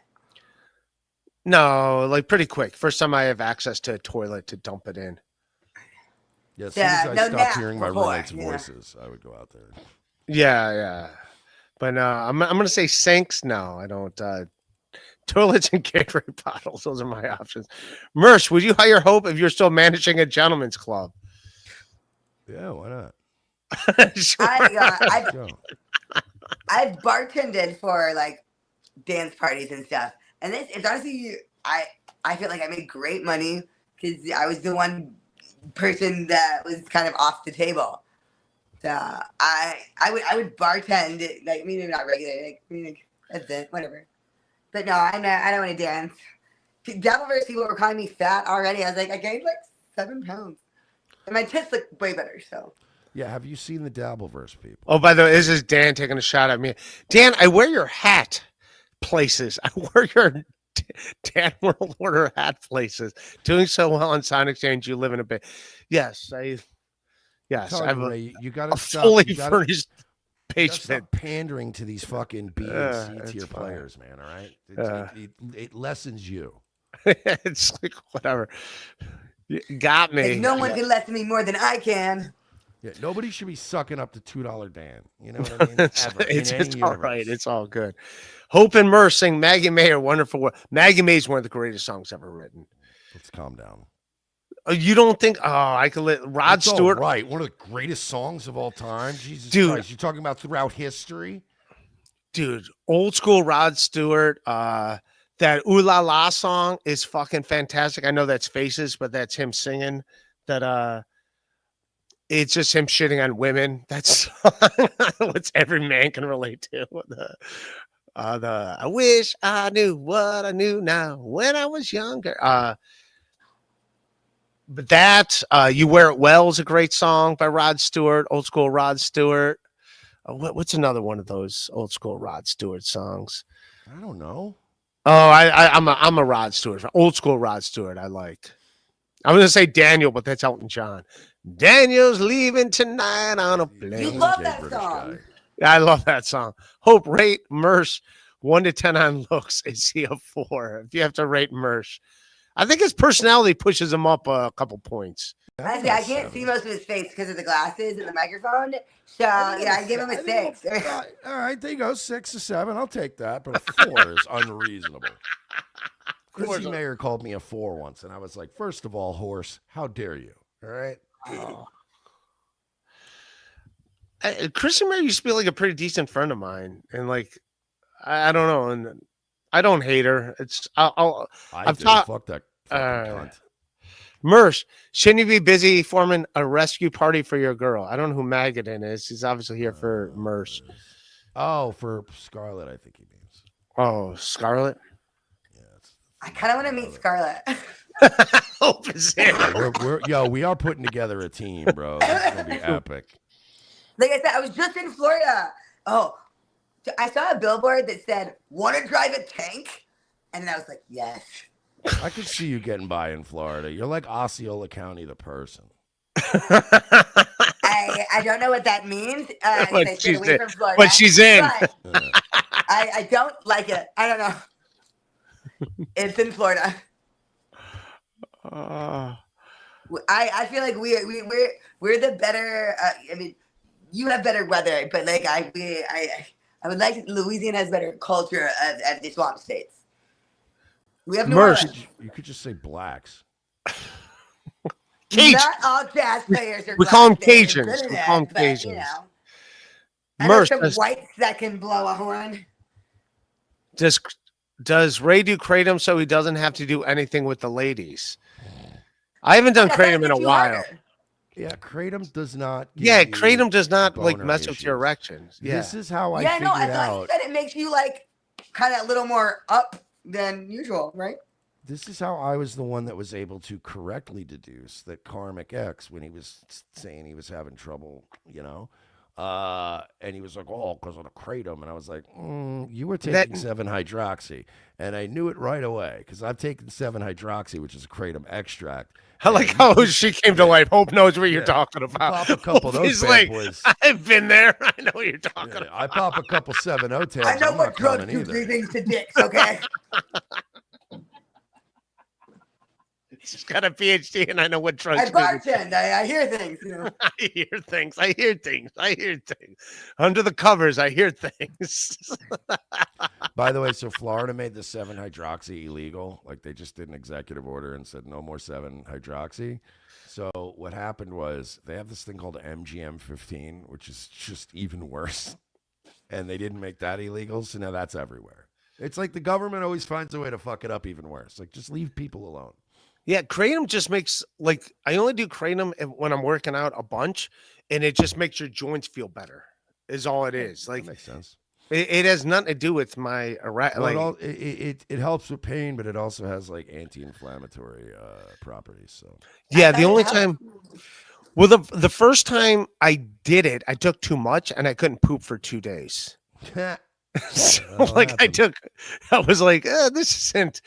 No, like pretty quick. First time I have access to a toilet to dump it in. Yeah, as soon as I no stopped nap hearing my before, roommates' yeah. voices, I would go out there. Yeah. But I'm gonna say sinks. No, I don't. Toilets and Gatorade bottles. Those are my options. Mersh, would you hire Hope if you're still managing a gentleman's club? Yeah, why not? Sure. I've bartended for like dance parties and stuff, and it's honestly I feel like I made great money because I was the one person that was kind of off the table. So I would bartend, like maybe not regularly, like that's it, whatever. But no, I don't want to dance. Devilverse people were calling me fat already. I was like, I gained like 7 pounds, and my tits look way better. So Yeah, have you seen the Dabbleverse people? Oh, by the way, this is Dan taking a shot at me. Dan, I wear your hat places. I wear your Dan World Order hat places. Doing so well on Sign Exchange, you live in a bit. Yes, I have Ray, you got a to stop. fully You gotta, furnished you gotta basement. stop pandering to these fucking B and C tier it's fine. players, man. All right, it lessens you. It's like whatever. You got me. like, no one can lessen me more than I can. Yeah, nobody should be sucking up to $2 Dan. You know what I mean? Ever, it's in any all universe. right. It's all good. Hope and Mersh sing Maggie May are wonderful. Maggie May is one of the greatest songs ever written. Let's calm down. Oh, you don't think? Oh, I could let Rod That's Stewart. all right. One of the greatest songs of all time. Jesus Dude. Christ. You're talking about throughout history? Dude, old school Rod Stewart. That Ooh La La song is fucking fantastic. I know that's Faces, but that's him singing that. It's just him shitting on women. That's what every man can relate to. The I wish I knew what I knew now when I was younger. But that You Wear It Well is a great song by Rod Stewart, old school Rod Stewart. What's another one of those old school Rod Stewart songs? I don't know. Oh, I'm a Rod Stewart fan. Old school Rod Stewart. I liked. I'm gonna say Daniel, but that's Elton John. Daniel's leaving tonight on a plane. You love Gay that British song. guy. Yeah, I love that song. Hope rate Mersh 1 to 10 on looks. Is he a 4? If you have to rate Mersh, I think his personality pushes him up a couple points. Honestly, I can't see most of his face because of the glasses and the microphone. So yeah, I give him a 6. All right, there you go. 6 or 7. I'll take that. But a 4 is unreasonable. Chrissy Mayer called me a 4 once, and I was like, first of all, horse, how dare you? All right. Chrissy Mayer used to be like a pretty decent friend of mine, and like I don't know, and I don't hate her. It's I've taught fuck that fucking cunt. Mersh, shouldn't you be busy forming a rescue party for your girl? I don't know who Magadan is. He's obviously here for Mersh. Oh, for Scarlett, I think he means. Oh, Scarlett. Yeah, I kind of want to meet Scarlett. Hope is here. We are putting together a team, bro. This is gonna be epic. Like I said, I was just in Florida. Oh, I saw a billboard that said, "Want to drive a tank?" And then I was like, "Yes." I could see you getting by in Florida. You're like Osceola County, the person. I don't know what that means. But They stayed she's away in. from Florida, But she's in. but I don't like it. I don't know. It's in Florida. I feel like we're the better. I mean, you have better weather, but like I would like Louisiana has better culture as the swamp states. We have New Mersh. Orleans. You could just say blacks. Cajun. Not all jazz players are. We call them black. They're Cajuns. good at We that, call them but, you Cajuns. know, I know Mersh, some whites that can blow a horn. does Ray do kratom so he doesn't have to do anything with the ladies? I haven't done kratom in a while. Yeah, kratom does not. Yeah, give kratom you does not like boner mess with your issues. erections. Yeah. This is how I Yeah, figured no, I thought out. you said it makes you like kind of a little more up than usual, right? This is how I was the one that was able to correctly deduce that Karmic X, when he was saying he was having trouble, and he was like, oh, because of the kratom. And I was like, you were taking 7-hydroxy. And I knew it right away because I've taken 7-hydroxy, which is a kratom extract. I like how she came to life. Hope knows what you're talking about. Pop a couple of those He's bad like, boys. I've been there. I know what you're talking about. I pop a couple 7-0 tails. I know I'm what not drugs coming do either. things to dicks, okay? She's got a PhD, and I know what drugs. I bartend. I hear things. I hear things. I hear things. I hear things. Under the covers, I hear things. By the way, so Florida made the 7-hydroxy illegal. Like they just did an executive order and said no more 7-hydroxy. So what happened was they have this thing called MGM-15, which is just even worse. And they didn't make that illegal, so now that's everywhere. It's like the government always finds a way to fuck it up even worse. Like just leave people alone. Yeah, kratom just makes like I only do kratom when I'm working out a bunch, and it just makes your joints feel better. Is all it is. That Like makes sense. it has nothing to do with my Well, like. it helps with pain, but it also has like anti-inflammatory properties. So I Yeah, the thought it only helped. time. Well, the first time I did it, I took too much and I couldn't poop for 2 days. So That'll like happen. I was like, this isn't.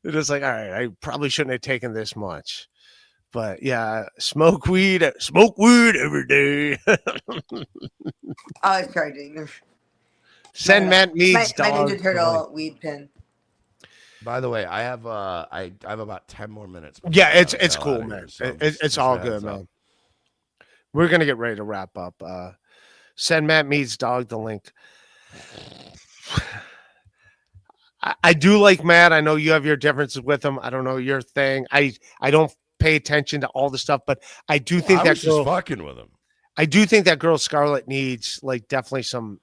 It was like, all right, I probably shouldn't have taken this much. But yeah, smoke weed every day. I was charging. Send Matt Mead's My dog. Ninja Turtle weed pin. By the way, I have I have about 10 more minutes. before Yeah, I it's gotta bail cool, out of man. here, so It's just all a heads good, up. man. We're gonna get ready to wrap up. Send Matt Mead's dog the link. I do like Matt. I know you have your differences with him. I don't know your thing. I don't pay attention to all the stuff, but I do think I that was just girl. fucking with him. I do think that girl Scarlett needs like definitely some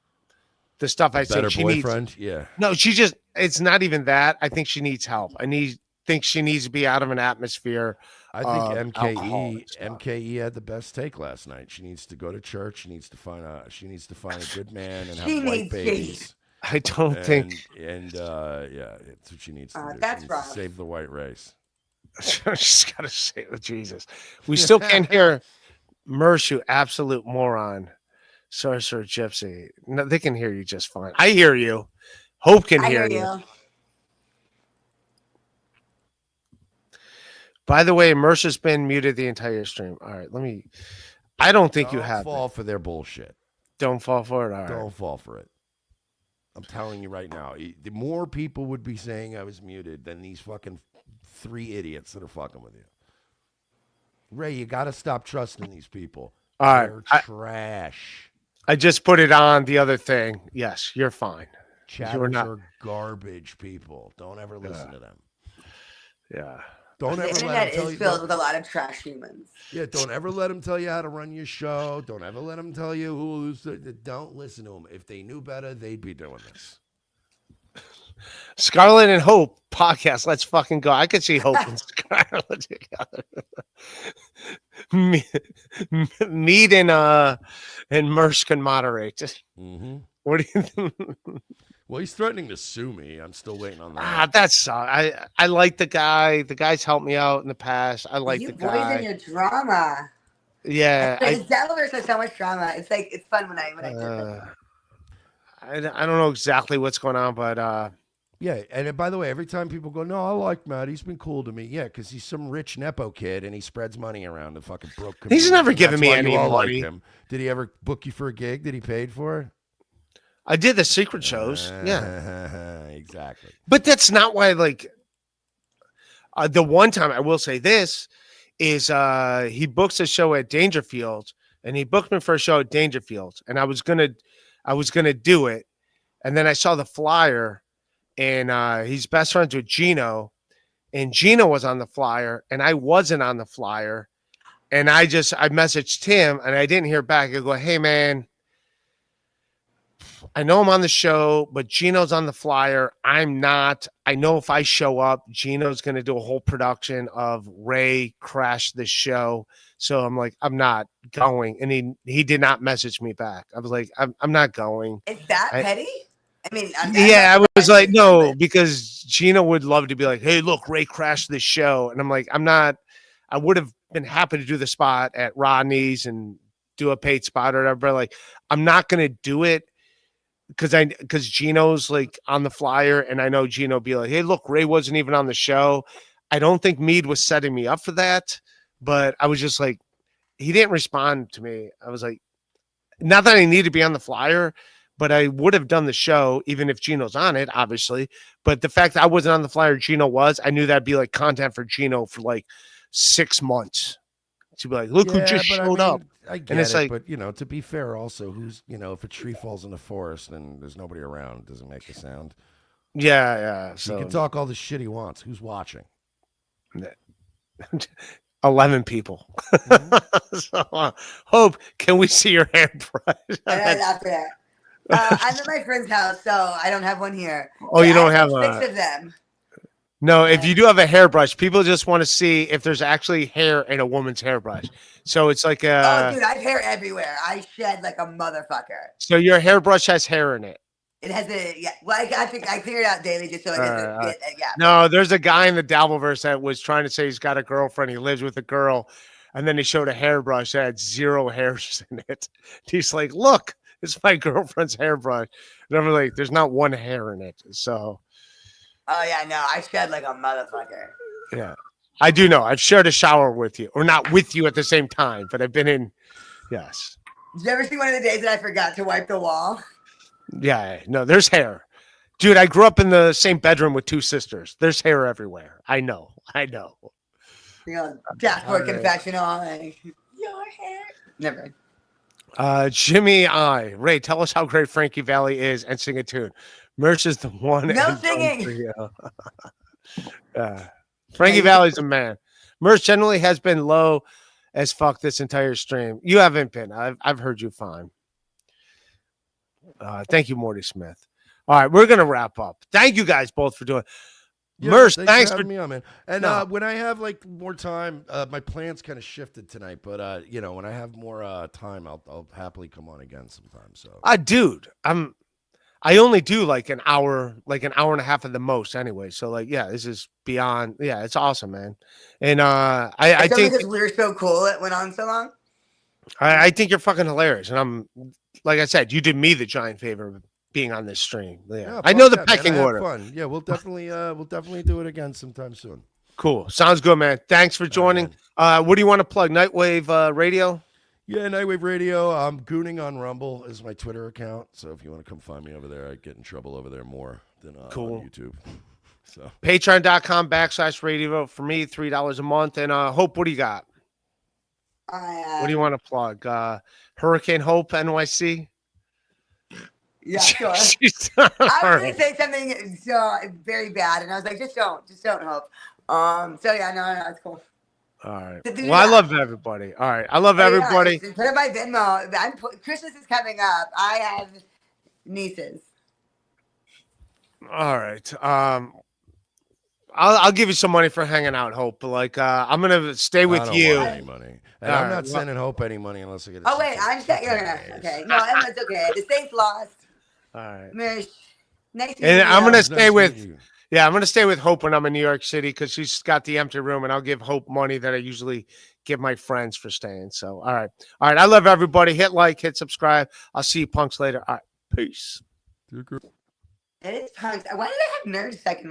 the stuff I Better said she needs. boyfriend, yeah. No, it's not even that. I think she needs help. Think she needs to be out of an atmosphere. I think of alcohol and stuff. MKE had the best take last night. She needs to go to church. She needs to find a good man and She have white needs babies. Jesus. I don't think Yeah, that's what she needs to do. That's she needs rough. to save the white race. she's got to say with Jesus. We still can't hear Mersh, you absolute moron. Sorcerer Gypsy. No, they can hear you just fine. I hear you. Hope can I hear hear you. you. By the way, Mersh has been muted the entire stream. All right, I don't think you have. Fall for their bullshit. Don't fall for it. All right. Don't fall for it. I'm telling you right now, the more people would be saying I was muted than these fucking 3 idiots that are fucking with you. Ray, you got to stop trusting these people. All right. They're trash. I just put it on the other thing. Yes, you're fine. Chatters are garbage people. Don't ever listen to them. Yeah. Don't The ever let internet them tell is you. filled with a lot of trash humans. Yeah, don't ever let them tell you how to run your show. Don't ever let them tell you who's. Don't listen to them. If they knew better, they'd be doing this. Scarlett and Hope podcast. Let's fucking go. I could see Hope and Scarlett together. Mead and Mersh can moderate. Mm-hmm. What do you think? Well, he's threatening to sue me. I'm still waiting on that. That's I like the guy. The guy's helped me out in the past. I like You the boys guy. and your drama. Yeah, His Devilverse has so much drama. It's like it's fun when I do this. I don't know exactly what's going on, but yeah. And by the way, every time people go, "No, I like Matt. He's been cool to me." Yeah, because he's some rich nepo kid and he spreads money around the fucking broke. He's never and given that's me why any you all money. liked him. Did he ever book you for a gig that he paid for? I did the secret shows. Yeah, exactly. But that's not why. Like the one time I will say this is he books a show at Dangerfield, and he booked me for a show at Dangerfield, and I was gonna do it, and then I saw the flyer, and he's best friends with Gino, and Gino was on the flyer, and I wasn't on the flyer, and I messaged him, and I didn't hear back. I go, hey man, I know I'm on the show, but Gino's on the flyer. I'm not. I know if I show up, Gino's going to do a whole production of Ray crashed the show. So I'm like, I'm not going. And he did not message me back. I was like, I'm not going. Is that petty? I mean, yeah, I was like, no, because Gino would love to be like, hey, look, Ray crashed the show. And I'm like, I'm not. I would have been happy to do the spot at Rodney's and do a paid spot or whatever. But like, I'm not going to do it. Because Gino's like on the flyer, and I know Gino be like, hey, look, Ray wasn't even on the show. I don't think Mead was setting me up for that, but I was just like, he didn't respond to me. I was like, not that I need to be on the flyer, but I would have done the show even if Gino's on it, obviously. But the fact that I wasn't on the flyer, Gino was, I knew that'd be like content for Gino for like 6 months. To be like, look who just showed up. I get and it's it, like, but to be fair, also, if a tree falls in the forest and there's nobody around, does it make a sound? Yeah. So he can talk all the shit he wants. Who's watching? 11 people. Mm-hmm. So, Hope, can we see your hairbrush? After that, I'm at my friend's house, so I don't have one here. Oh, you don't have 6 of them. No, if you do have a hairbrush, people just want to see if there's actually hair in a woman's hairbrush. So it's like Oh, dude, I have hair everywhere. I shed like a motherfucker. so your hairbrush has hair in it. It has a yeah. Well, I clear it out daily just so it doesn't get yeah. No, there's a guy in the Dabbleverse that was trying to say he's got a girlfriend. He lives with a girl, and then he showed a hairbrush that had 0 hairs in it. He's like, "Look, it's my girlfriend's hairbrush." And I'm like, "There's not 1 hair in it." So, Oh yeah, no, I shed like a motherfucker. yeah, I do know. I've shared a shower with you, or not with you at the same time, but I've been in. Yes. Did you ever see one of the days that I forgot to wipe the wall? Yeah. No, there's hair. Dude, I grew up in the same bedroom with 2 sisters. There's hair everywhere. I know. You know, dashboard confessional. Like, your hair. Never. Jimmy Ray, tell us how great Frankie Valli is and sing a tune. Mersh is the one. No singing. Frankie Valli's a man. Mersh generally has been low as fuck this entire stream. You haven't been. I've heard you fine. Thank you, Morty Smith. All right, we're gonna wrap up. Thank you guys both for doing. Yeah, Mersh, thanks for having me on, man. And No. when I have like more time, my plans kind of shifted tonight. But you know, when I have more time, I'll happily come on again sometime. So, dude, I only do like an hour and a half at the most anyway. So like, yeah, this is beyond. Yeah, it's awesome, man. And I think because we're so cool, it went on so long. I think you're fucking hilarious. And I'm like I said, you did me the giant favor of being on this stream. Yeah, I know the pecking order. Fun. Yeah, we'll definitely do it again sometime soon. Cool. Sounds good, man. Thanks for joining. What do you want to plug? Nightwave Radio? Yeah, Nightwave Radio. Gooning on Rumble is my Twitter account. So if you want to come find me over there, I get in trouble over there more than on YouTube. So Patreon.com/radio for me, $3 a month. And Hope, what do you got? What do you want to plug? Hurricane Hope NYC? Yeah, sure. I was going to say something so very bad, and I was like, just don't Hope. So yeah, no, it's cool. All right. Well, I love everybody. All right. I love everybody. Yeah, put in my Venmo. Christmas is coming up. I have nieces. All right. I'll give you some money for hanging out, Hope. But like, I'm gonna stay with you. Want any money. And I'm not sending Hope any money unless I get. Oh wait, I'm saying okay. No, it's okay. The Saints lost. All right. Mersh, nice. And I'm gonna stay with. Yeah, I'm going to stay with Hope when I'm in New York City because she's got the empty room, and I'll give Hope money that I usually give my friends for staying. So, all right. All right. I love everybody. Hit like, hit subscribe. I'll see you punks later. All right. Peace. It is punks. Why did I have nerds second?